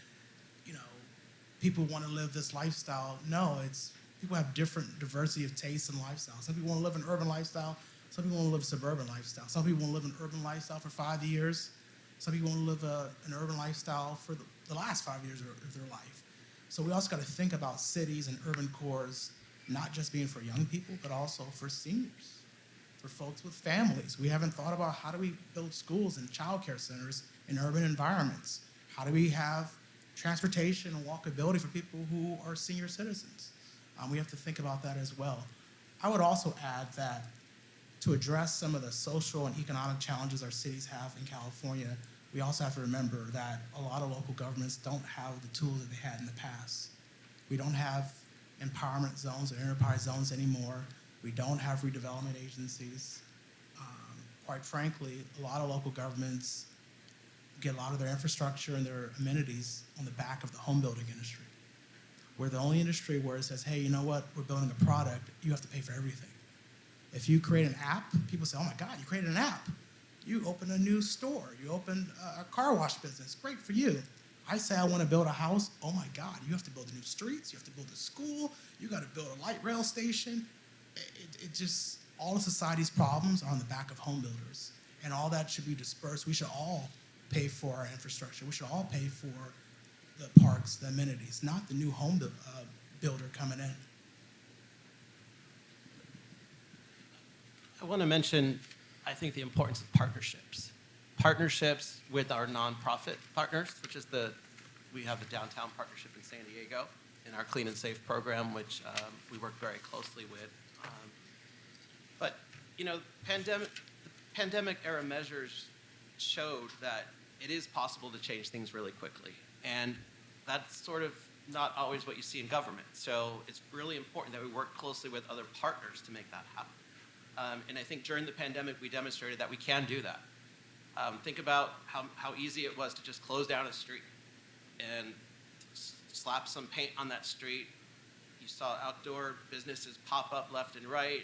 people want to live this lifestyle. No, people have different diversity of tastes and lifestyles. Some people want to live an urban lifestyle. Some people want to live a suburban lifestyle. Some people want to live an urban lifestyle for 5 years. Some people want to live an urban lifestyle for the last 5 years of their life. So we also got to think about cities and urban cores, not just being for young people, but also for seniors, for folks with families. We haven't thought about how do we build schools and childcare centers in urban environments? How do we have transportation and walkability for people who are senior citizens? We have to think about that as well. I would also add that to address some of the social and economic challenges our cities have in California, we also have to remember that a lot of local governments don't have the tools that they had in the past. We don't have empowerment zones or enterprise zones anymore. We don't have redevelopment agencies. Quite frankly, a lot of local governments get a lot of their infrastructure and their amenities on the back of the home building industry. We're the only industry where it says, hey, you know what, we're building a product, you have to pay for everything. If you create an app, people say, oh my God, you created an app. You opened a new store, you opened a car wash business, great for you. I say I want to build a house, oh my God, you have to build new streets, you have to build a school, you got to build a light rail station. It just, all of society's problems are on the back of home builders. And all that should be dispersed. We should all pay for our infrastructure. We should all pay for the parks, the amenities, not the new home builder coming in. I want to mention, I think, the importance of partnerships. Partnerships with our nonprofit partners, which is we have the downtown partnership in San Diego in our Clean and Safe program, which we work very closely with. But, you know, pandemic era measures showed that it is possible to change things really quickly. And that's sort of not always what you see in government. So it's really important that we work closely with other partners to make that happen. And I think during the pandemic, we demonstrated that we can do that. Think about how easy it was to just close down a street and slap some paint on that street. You saw outdoor businesses pop up left and right,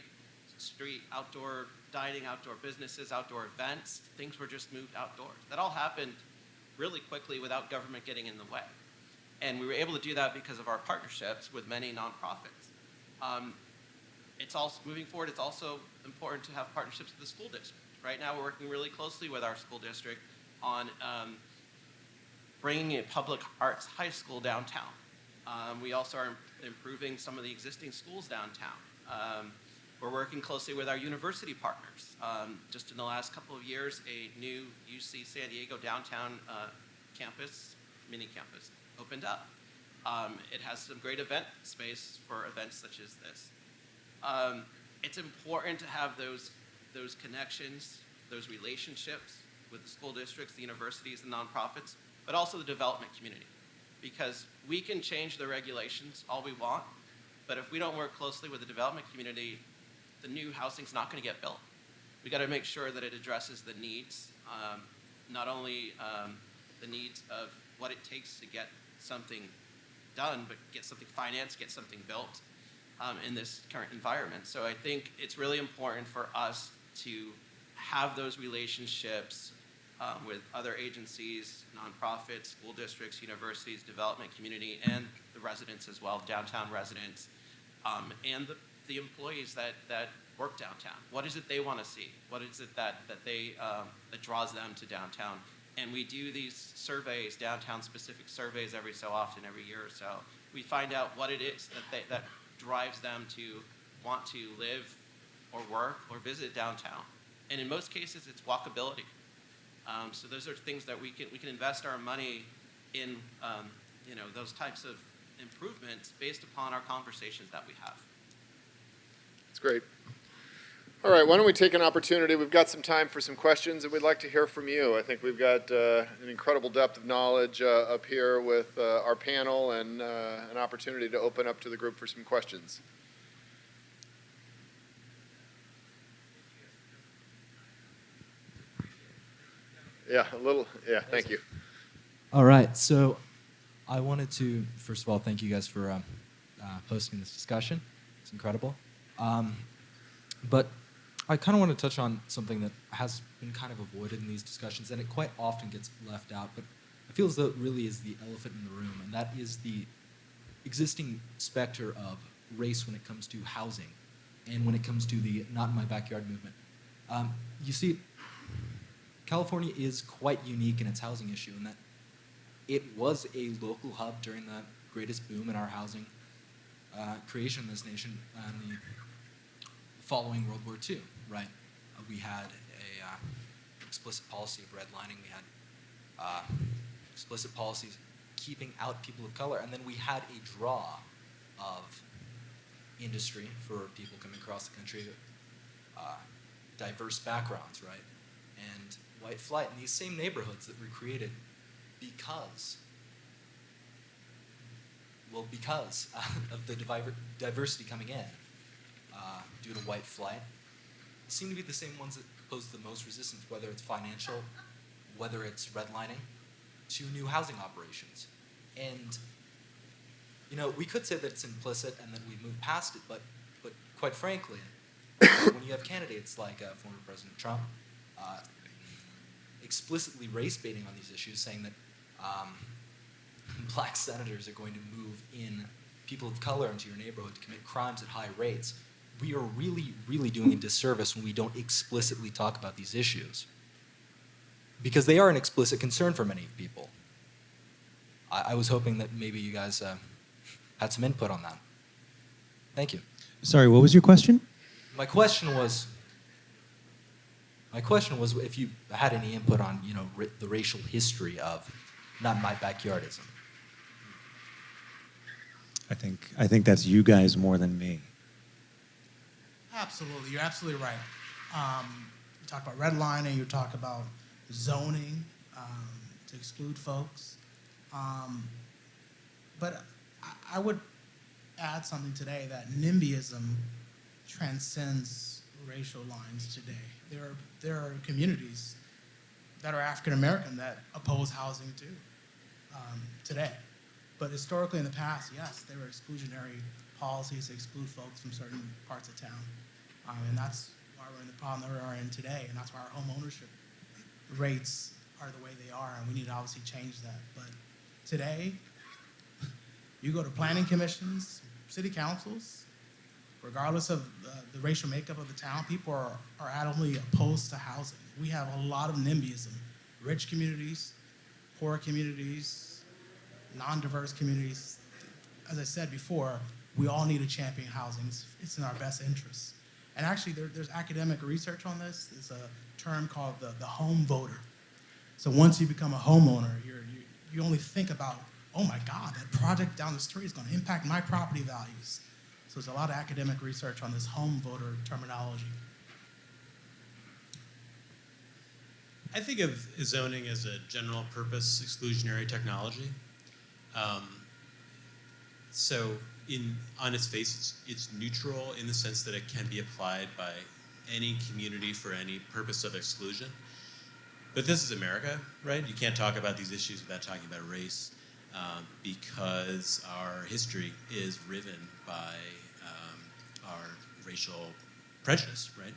street, outdoor dining, outdoor businesses, outdoor events. Things were just moved outdoors. That all happened really quickly without government getting in the way. And we were able to do that because of our partnerships with many nonprofits. It's also, moving forward, it's also important to have partnerships with the school district. Right now, we're working really closely with our school district on bringing a public arts high school downtown. We also are improving some of the existing schools downtown. We're working closely with our university partners. Just in the last couple of years, a new UC San Diego downtown campus, mini campus, opened up. It has some great event space for events such as this. It's important to have those connections, those relationships with the school districts, the universities, the nonprofits, but also the development community. Because we can change the regulations all we want, but if we don't work closely with the development community, the new housing's not going to get built. We got to make sure that it addresses the needs, not only the needs of what it takes to get something done, but get something financed, get something built in this current environment. So I think it's really important for us to have those relationships with other agencies, nonprofits, school districts, universities, development community, and the residents as well, downtown residents, and the employees that work downtown. What is it they want to see? What is it that draws them to downtown? And we do these surveys, downtown-specific surveys, every so often, every year or so. We find out what it is that drives them to want to live or work or visit downtown. And in most cases, it's walkability. So those are things that we can invest our money in, those types of improvements based upon our conversations that we have. That's great. All right, why don't we take an opportunity? We've got some time for some questions, and we'd like to hear from you. I think we've got an incredible depth of knowledge up here with our panel, and an opportunity to open up to the group for some questions. Yeah, thank you. All right, so I wanted to, first of all, thank you guys for hosting this discussion. It's incredible. But I kind of want to touch on something that has been kind of avoided in these discussions, and it quite often gets left out, but I feel as though it really is the elephant in the room, and that is the existing specter of race when it comes to housing and when it comes to the Not in My Backyard movement. You see, California is quite unique in its housing issue in that it was a local hub during the greatest boom in our housing creation in this nation in the following World War II, right? We had a explicit policy of redlining. We had explicit policies keeping out people of color, and then we had a draw of industry for people coming across the country, diverse backgrounds, right? And white flight in these same neighborhoods that were created because of the diversity coming in due to white flight, seem to be the same ones that pose the most resistance, whether it's financial, whether it's redlining, to new housing operations. And, we could say that it's implicit and that we move past it, but quite frankly, when you have candidates like former President Trump explicitly race baiting on these issues, saying that black senators are going to move in people of color into your neighborhood to commit crimes at high rates, we are really, really doing a disservice when we don't explicitly talk about these issues. Because they are an explicit concern for many people. I was hoping that maybe you guys had some input on that. Thank you. Sorry, what was your question? My question was if you had any input on, the racial history of not my backyardism. I think that's you guys more than me. Absolutely, you're absolutely right. You talk about redlining, you talk about zoning to exclude folks. But I would add something today that NIMBYism transcends racial lines today. There are communities that are African American that oppose housing too today. But historically in the past, yes, there were exclusionary policies to exclude folks from certain parts of town. And that's why we're in the problem that we are in today, and that's why our home ownership rates are the way they are, and we need to obviously change that. But today, you go to planning commissions, city councils, regardless of the racial makeup of the town, people are adamantly opposed to housing. We have a lot of NIMBYism. Rich communities, poor communities, non-diverse communities. As I said before, we all need to champion housing. It's in our best interests. And actually, there's academic research on this. There's a term called the home voter. So once you become a homeowner, you only think about, oh my God, that project down the street is going to impact my property values. So there's a lot of academic research on this home voter terminology. I think of zoning as a general purpose exclusionary technology. So on its face, it's neutral in the sense that it can be applied by any community for any purpose of exclusion. But this is America, right? You can't talk about these issues without talking about race because our history is riven by our racial prejudice, right,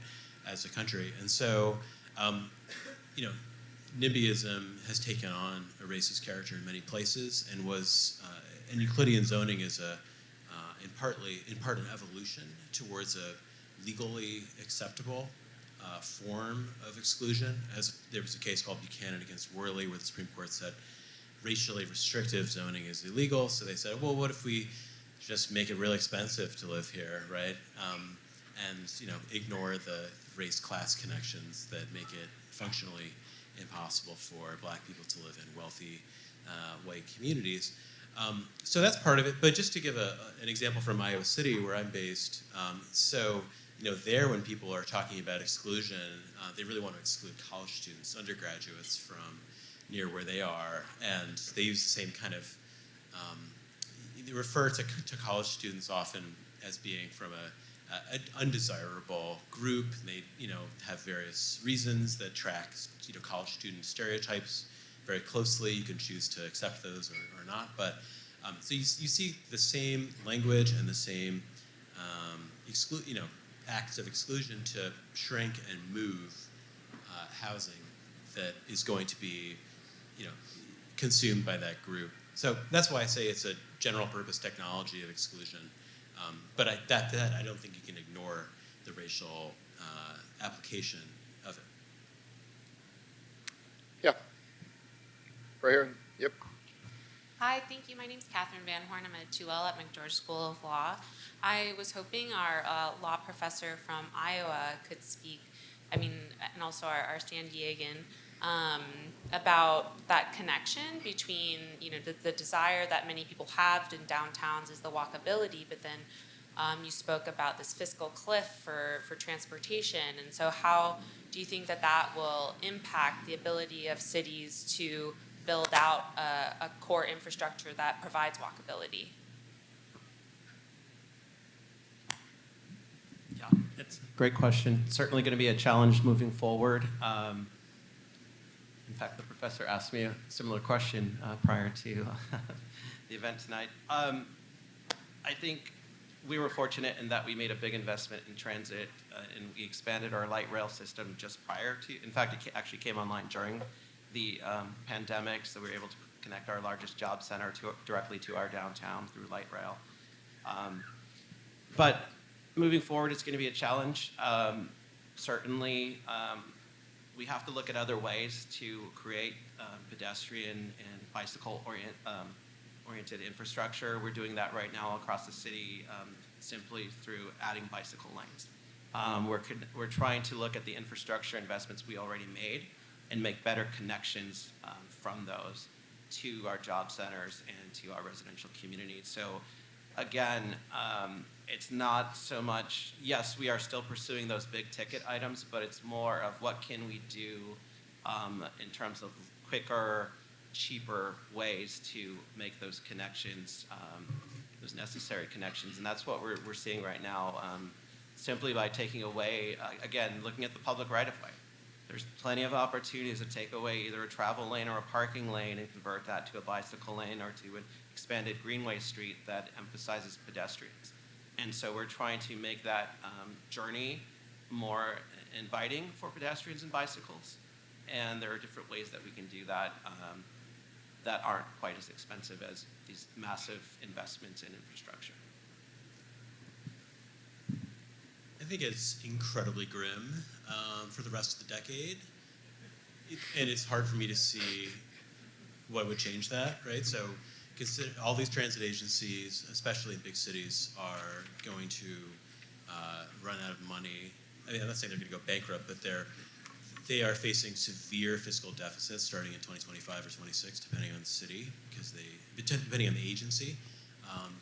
as a country. And so, NIMBYism has taken on a racist character in many places and and Euclidean zoning is in part an evolution towards a legally acceptable form of exclusion. As there was a case called Buchanan against Worley where the Supreme Court said racially restrictive zoning is illegal. So they said, well, what if we just make it really expensive to live here, right? And ignore the race-class connections that make it functionally impossible for Black people to live in wealthy white communities. So that's part of it. But just to give an example from Iowa City, where I'm based, there when people are talking about exclusion, they really want to exclude college students, undergraduates from near where they are, and they use the same kind of, they refer to college students often as being from an undesirable group. They have various reasons that track college student stereotypes very closely. You can choose to accept those or not, but so you see the same language and the same acts of exclusion to shrink and move housing that is going to be consumed by that group. So that's why I say it's a general purpose technology of exclusion. But I don't think you can ignore the racial application of it. Yeah. Right here. Yep. Hi, thank you. My name's Catherine Van Horn. I'm a 2L at McGeorge School of Law. I was hoping our law professor from Iowa could speak, and also our San Diegan, about that connection between, the desire that many people have in downtowns is the walkability, but then you spoke about this fiscal cliff for transportation. And so how do you think that will impact the ability of cities to build out a core infrastructure that provides walkability? Yeah, it's a great question. Certainly going to be a challenge moving forward. In fact, the professor asked me a similar question prior to the event tonight. I think we were fortunate in that we made a big investment in transit and we expanded our light rail system just prior to, in fact, it actually came online during the pandemic, so we were able to connect our largest job center directly to our downtown through light rail. But moving forward, it's going to be a challenge. Certainly, we have to look at other ways to create pedestrian and bicycle-oriented infrastructure. We're doing that right now across the city simply through adding bicycle lanes. We're trying to look at the infrastructure investments we already made and make better connections from those to our job centers and to our residential communities. So again, it's not so much, yes, we are still pursuing those big ticket items, but it's more of what can we do in terms of quicker, cheaper ways to make those connections, those necessary connections. And that's what we're seeing right now, simply by taking away, again, looking at the public right-of-way. There's plenty of opportunities to take away either a travel lane or a parking lane and convert that to a bicycle lane or to an expanded greenway street that emphasizes pedestrians. And so we're trying to make that journey more inviting for pedestrians and bicycles. And there are different ways that we can do that that aren't quite as expensive as these massive investments in infrastructure. I think it's incredibly grim for the rest of the decade. And it's hard for me to see what would change that, right? So consider all these transit agencies, especially in big cities, are going to run out of money. I mean, I'm not saying they're going to go bankrupt, but they are facing severe fiscal deficits starting in 2025 or 26, depending on the city, depending on the agency,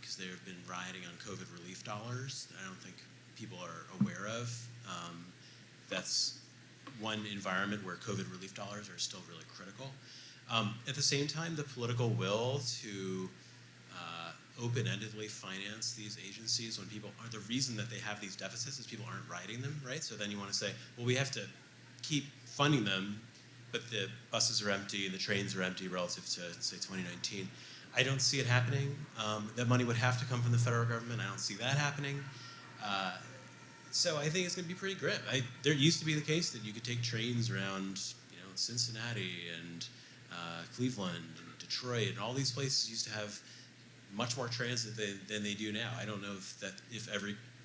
because they have been riding on COVID relief dollars. I don't think people are aware of. That's one environment where COVID relief dollars are still really critical. At the same time, the political will to open-endedly finance these agencies when people are, the reason that they have these deficits is people aren't riding them, right? So then you want to say, well, we have to keep funding them, but the buses are empty and the trains are empty relative to, say, 2019. I don't see it happening. That money would have to come from the federal government. I don't see that happening. So I think it's going to be pretty grim. There used to be the case that you could take trains around, Cincinnati and Cleveland and Detroit, and all these places used to have much more transit than they do now. I don't know if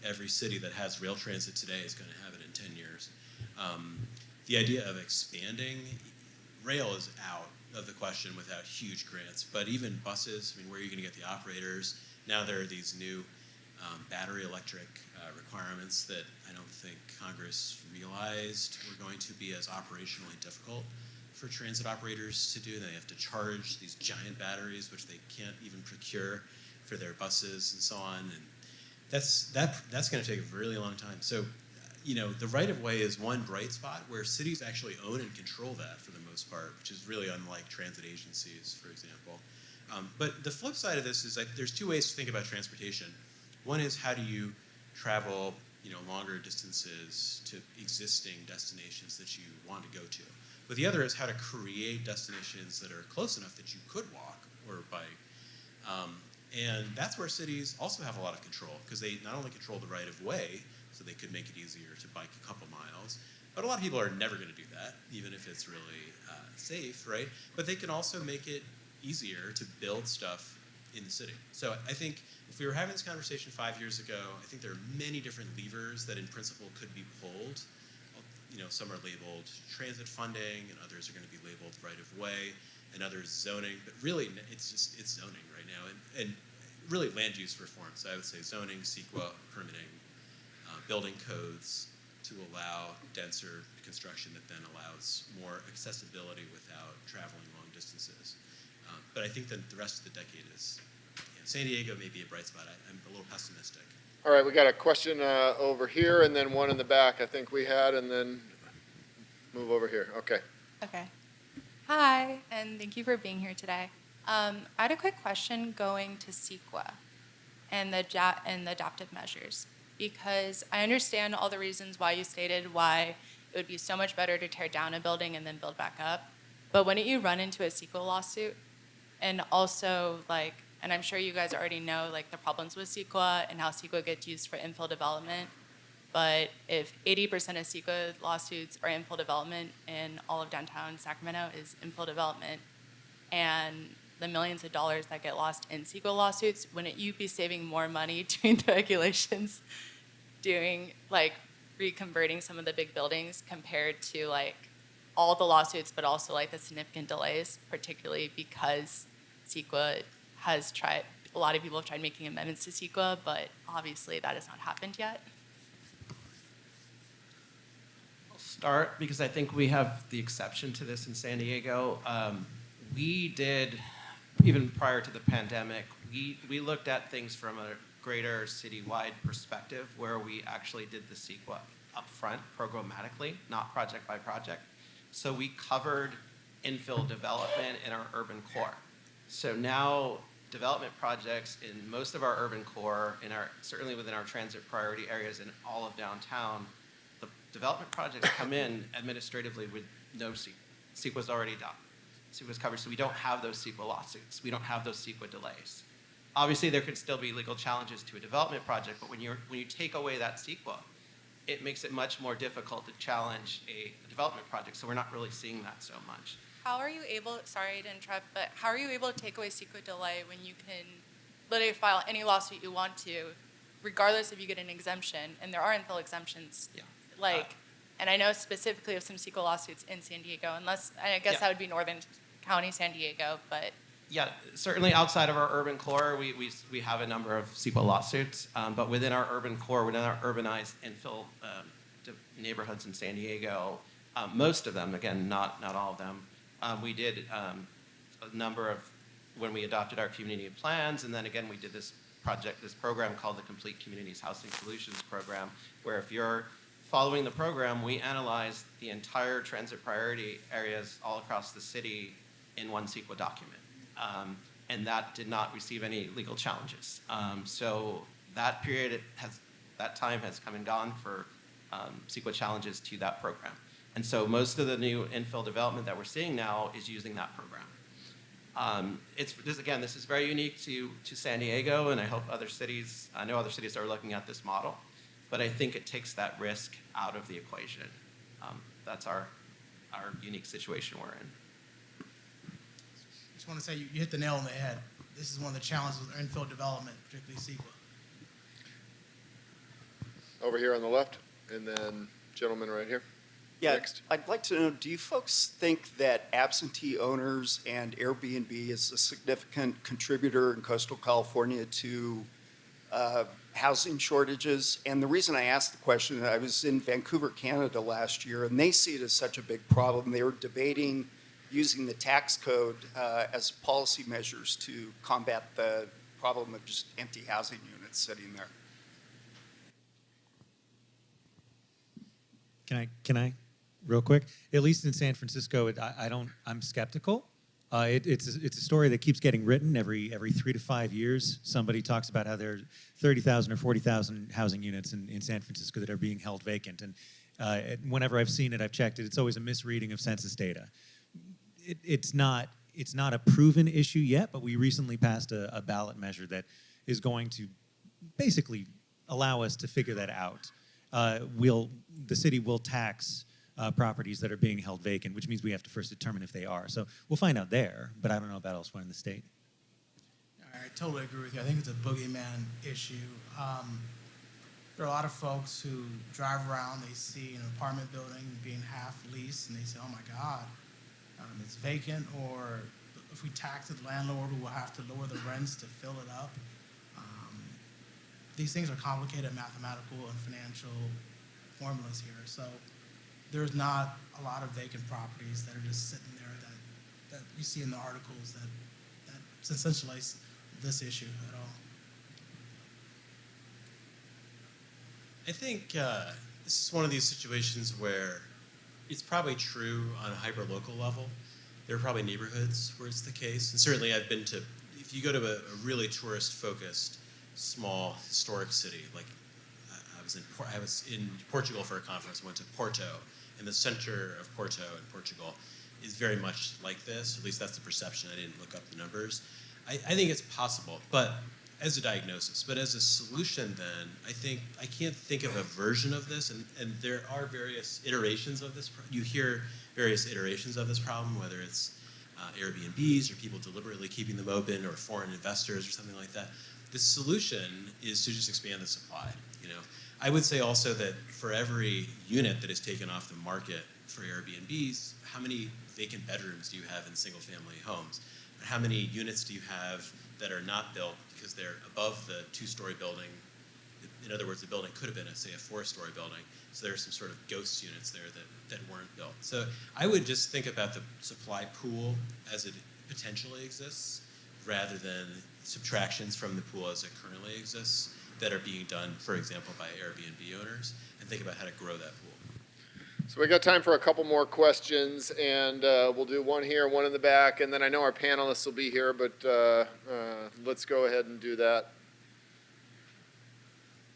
every city that has rail transit today is going to have it in 10 years. The idea of expanding rail is out of the question without huge grants. But even buses, where are you going to get the operators? Now there are these new battery electric requirements that I don't think Congress realized were going to be as operationally difficult for transit operators to do. They have to charge these giant batteries, which they can't even procure for their buses and so on. And that's going to take a really long time. So, the right-of-way is one bright spot where cities actually own and control that for the most part, which is really unlike transit agencies, for example. But the flip side of this is that there's two ways to think about transportation. One is how do you travel, longer distances to existing destinations that you want to go to. But the other is how to create destinations that are close enough that you could walk or bike. And that's where cities also have a lot of control, because they not only control the right-of-way, so they could make it easier to bike a couple miles, but a lot of people are never going to do that, even if it's really safe, right? But they can also make it easier to build stuff in the city. So I think if we were having this conversation 5 years ago, I think there are many different levers that in principle could be pulled. Some are labeled transit funding, and others are going to be labeled right-of-way, and others zoning. But really, it's zoning right now, and really land use reform. So I would say zoning, CEQA, permitting, building codes to allow denser construction that then allows more accessibility without traveling long distances. But I think that the rest of the decade is, San Diego may be a bright spot. I'm a little pessimistic. All right, we got a question over here, and then one in the back I think we had, and then move over here. Okay. Okay. Hi, and thank you for being here today. I had a quick question going to CEQA and the adaptive measures, because I understand all the reasons why you stated why it would be so much better to tear down a building and then build back up. But wouldn't you run into a CEQA lawsuit? And also, and I'm sure you guys already know, the problems with CEQA and how CEQA gets used for infill development. But if 80% of CEQA lawsuits are infill development and all of downtown Sacramento is infill development, and the millions of dollars that get lost in CEQA lawsuits, wouldn't you be saving more money doing the regulations, doing like reconverting some of the big buildings compared to like all the lawsuits, but also like the significant delays, particularly because CEQA has tried, a lot of people have tried making amendments to CEQA, but obviously that has not happened yet. I'll start because I think we have the exception to this in San Diego. We did, even prior to the pandemic, we looked at things from a greater citywide perspective where we actually did the CEQA upfront programmatically, not project by project. So we covered infill development in our urban core. So now development projects in most of our urban core, certainly within our transit priority areas in all of downtown, the development projects come in administratively with no CEQA. CEQA's already done. CEQA's covered, so we don't have those CEQA lawsuits. We don't have those CEQA delays. Obviously, there could still be legal challenges to a development project, but when you take away that CEQA, it makes it much more difficult to challenge a development project, so we're not really seeing that so much. How are you able, sorry to interrupt, but how are you able to take away CEQA delay when you can literally file any lawsuit you want to, regardless if you get an exemption, and there are infill exemptions? Yeah. And I know specifically of some CEQA lawsuits in San Diego, I guess that would be Northern County, San Diego, but. Yeah, certainly outside of our urban core, we have a number of CEQA lawsuits, but within our urban core, within our urbanized infill neighborhoods in San Diego, most of them, again, not all of them, we did a number of, when we adopted our community plans, and then again, we did this program called the Complete Communities Housing Solutions Program, where if you're following the program, we analyzed the entire transit priority areas all across the city in one CEQA document. And that did not receive any legal challenges. So that time has come and gone for CEQA challenges to that program. And so most of the new infill development that we're seeing now is using that program. This is very unique to San Diego, and I know other cities are looking at this model, but I think it takes that risk out of the equation. That's our unique situation we're in. I just want to say you hit the nail on the head. This is one of the challenges with infill development, particularly CEQA. Over here on the left, and then gentleman right here. Yeah, Next. I'd like to know, do you folks think that absentee owners and Airbnb is a significant contributor in coastal California to housing shortages? And the reason I asked the question, I was in Vancouver, Canada last year, and they see it as such a big problem. They were debating using the tax code as policy measures to combat the problem of just empty housing units sitting there. Can I, real quick? At least in San Francisco, I'm skeptical. It's a story that keeps getting written every 3 to 5 years. Somebody talks about how there are 30,000 or 40,000 housing units in San Francisco that are being held vacant. And whenever I've seen it, I've checked it. It's always a misreading of census data. It's not a proven issue yet, but we recently passed a ballot measure that is going to basically allow us to figure that out. The city will tax properties that are being held vacant, which means we have to first determine if they are. So we'll find out there, but I don't know about elsewhere in the state. I totally agree with you. I think it's a boogeyman issue. There are a lot of folks who drive around, they see an apartment building being half leased, and they say, oh my God, it's vacant, or if we tax the landlord, we'll have to lower the rents to fill it up. These things are complicated mathematical and financial formulas here. So there's not a lot of vacant properties that are just sitting there that you see in the articles that sensationalize this issue at all. I think this is one of these situations where it's probably true on a hyper-local level. There are probably neighborhoods where it's the case. And certainly I've been to, if you go to a really tourist-focused, small, historic city, like I was in Portugal for a conference. I went to Porto, and the center of Porto in Portugal is very much like this. At least that's the perception. I didn't look up the numbers. I think it's possible, but as a diagnosis. But as a solution then, I can't think of a version of this, and there are various iterations of this. You hear various iterations of this problem, whether it's Airbnbs or people deliberately keeping them open or foreign investors or something like that. The solution is to just expand the supply. I would say also that for every unit that is taken off the market for Airbnbs, how many vacant bedrooms do you have in single-family homes? And how many units do you have that are not built because they're above the two-story building? In other words, the building could have been, say, a four-story building. So there are some sort of ghost units there that weren't built. So I would just think about the supply pool as it potentially exists rather than subtractions from the pool as it currently exists that are being done, for example, by Airbnb owners, and think about how to grow that pool. So we got time for a couple more questions, and we'll do one here, one in the back, and then I know our panelists will be here, but let's go ahead and do that.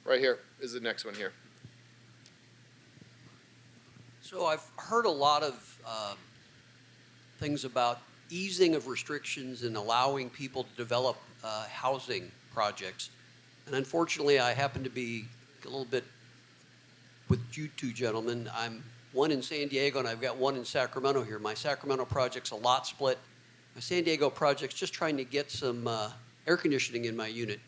Right here is the next one here. So I've heard a lot of things about easing of restrictions and allowing people to develop housing projects. And unfortunately, I happen to be a little bit with you two gentlemen. I'm one in San Diego and I've got one in Sacramento here. My Sacramento project's a lot split. My San Diego project's just trying to get some air conditioning in my unit.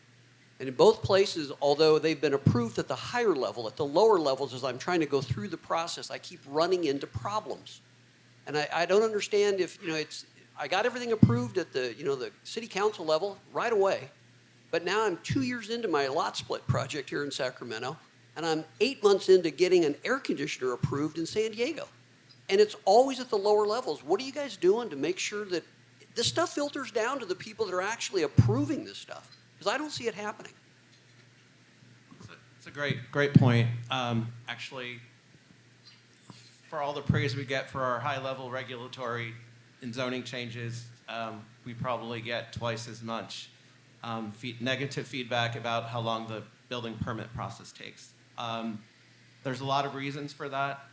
And in both places, although they've been approved at the higher level, at the lower levels, as I'm trying to go through the process, I keep running into problems. And I don't understand if, I got everything approved at the, the city council level right away. But now I'm 2 years into my lot split project here in Sacramento, and I'm 8 months into getting an air conditioner approved in San Diego. And it's always at the lower levels. What are you guys doing to make sure that this stuff filters down to the people that are actually approving this stuff? Because I don't see it happening. It's a great point. Actually, for all the praise we get for our high-level regulatory and zoning changes, we probably get twice as much negative feedback about how long the building permit process takes. There's a lot of reasons for that.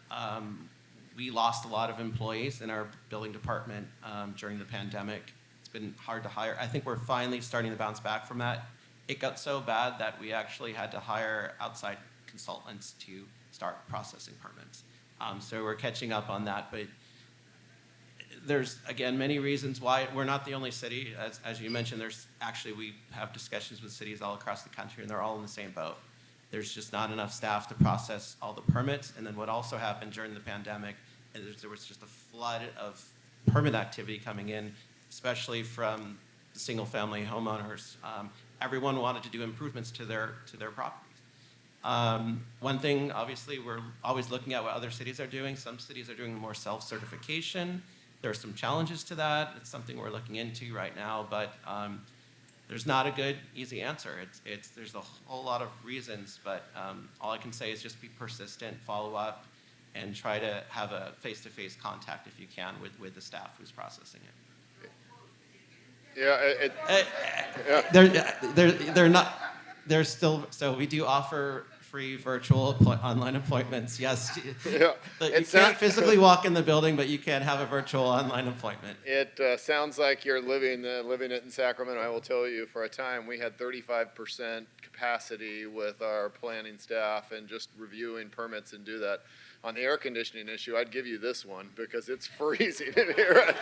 We lost a lot of employees in our building department during the pandemic. It's been hard to hire. I think we're finally starting to bounce back from that. It got so bad that we actually had to hire outside consultants to start processing permits. So we're catching up on that, but there's, again, many reasons why. We're not the only city. As you mentioned, we have discussions with cities all across the country, and they're all in the same boat. There's just not enough staff to process all the permits. And then what also happened during the pandemic is there was just a flood of permit activity coming in, especially from the single-family homeowners. Everyone wanted to do improvements to their properties. One thing, obviously, we're always looking at what other cities are doing. Some cities are doing more self-certification. There are some challenges to that. It's something we're looking into right now, but there's not a good, easy answer. There's a whole lot of reasons, but all I can say is just be persistent, follow up, and try to have a face-to-face contact if you can with the staff who's processing it. They're not. They're still. So we do offer free virtual online appointments. Yes. Yeah. You can't physically walk in the building, but you can have a virtual online appointment. It sounds like you're living it in Sacramento. I will tell you, for a time, we had 35% capacity with our planning staff and just reviewing permits and do that. On the air conditioning issue, I'd give you this one because it's freezing in here.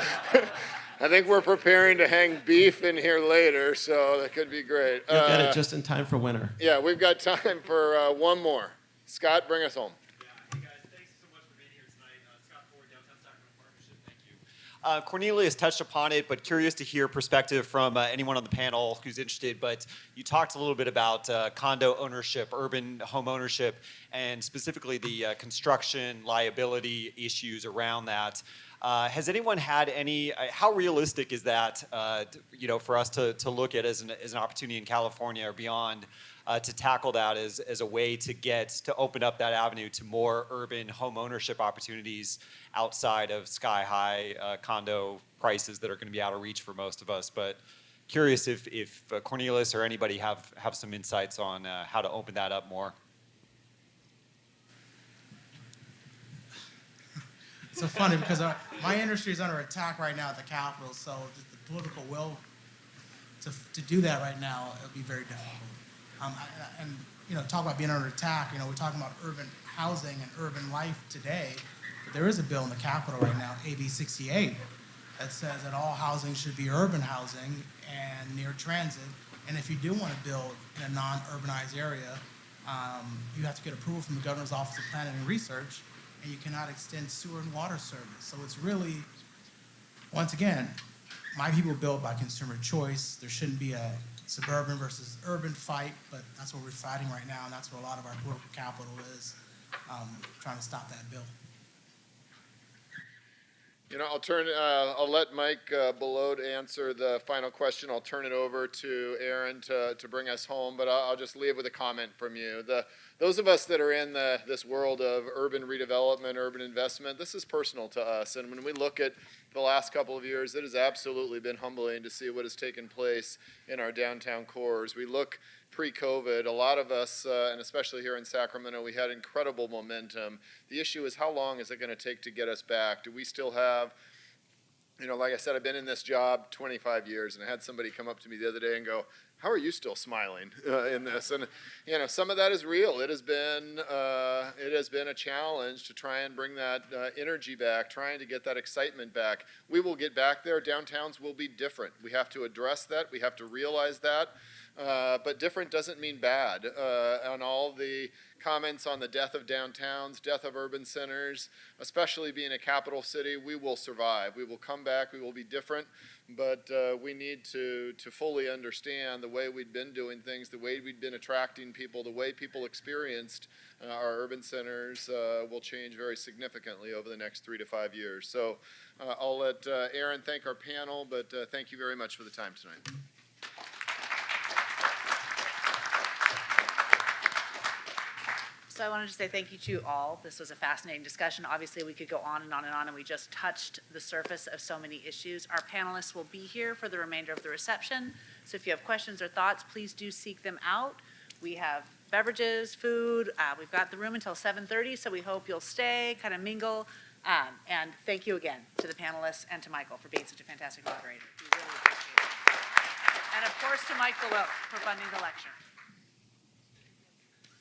I think we're preparing to hang beef in here later, so that could be great. You'll get it just in time for winter. Yeah, we've got time for one more. Scott, bring us home. Yeah, hey guys, thanks so much for being here tonight. Scott Ford, Downtown Sacramento Partnership, thank you. Cornelious touched upon it, but curious to hear perspective from anyone on the panel who's interested. But you talked a little bit about condo ownership, urban home ownership, and specifically the construction liability issues around that. Has anyone had any? How realistic is that? For us to look at as an opportunity in California or beyond to tackle that as a way to open up that avenue to more urban home ownership opportunities outside of sky high condo prices that are going to be out of reach for most of us. But curious if Cornelious or anybody have some insights on how to open that up more. It's so funny because my industry is under attack right now at the Capitol, so the political will to do that right now, it would be very difficult. Talk about being under attack, we're talking about urban housing and urban life today, but there is a bill in the Capitol right now, AB 68, that says that all housing should be urban housing and near transit. And if you do want to build in a non-urbanized area, you have to get approval from the Governor's Office of Planning and Research, and you cannot extend sewer and water service. So it's really, once again, my people build by consumer choice. There shouldn't be a suburban versus urban fight, but that's what we're fighting right now, and that's where a lot of our political capital is, trying to stop that bill. You know, I'll let Mike Belote answer the final question. I'll turn it over to Aaron to bring us home, but I'll just leave with a comment from you. Those of us that are in this world of urban redevelopment, urban investment, this is personal to us. And when we look at the last couple of years, it has absolutely been humbling to see what has taken place in our downtown cores. We look pre-COVID, a lot of us, and especially here in Sacramento, we had incredible momentum. The issue is, how long is it going to take to get us back? Do we still have, you know, like I said, I've been in this job 25 years, and I had somebody come up to me the other day and go, how are you still smiling in this? And, you know, some of that is real. It has been a challenge to try and bring that energy back, trying to get that excitement back. We will get back there. Downtowns will be different. We have to address that. We have to realize that. But different doesn't mean bad. On all the comments on the death of downtowns, death of urban centers, especially being a capital city, we will survive. We will come back. We will be different. But we need to fully understand the way we'd been doing things, the way we'd been attracting people, the way people experienced our urban centers will change very significantly over the next 3 to 5 years. So I'll let Aaron thank our panel, but thank you very much for the time tonight. So I wanted to say thank you to all. This was a fascinating discussion. Obviously, we could go on and on and on, and we just touched the surface of so many issues. Our panelists will be here for the remainder of the reception. So if you have questions or thoughts, please do seek them out. We have beverages, food. We've got the room until 7:30, so we hope you'll stay, kind of mingle. And thank you again to the panelists and to Michael for being such a fantastic moderator. We really appreciate it. And of course to Mike Belote for funding the lecture.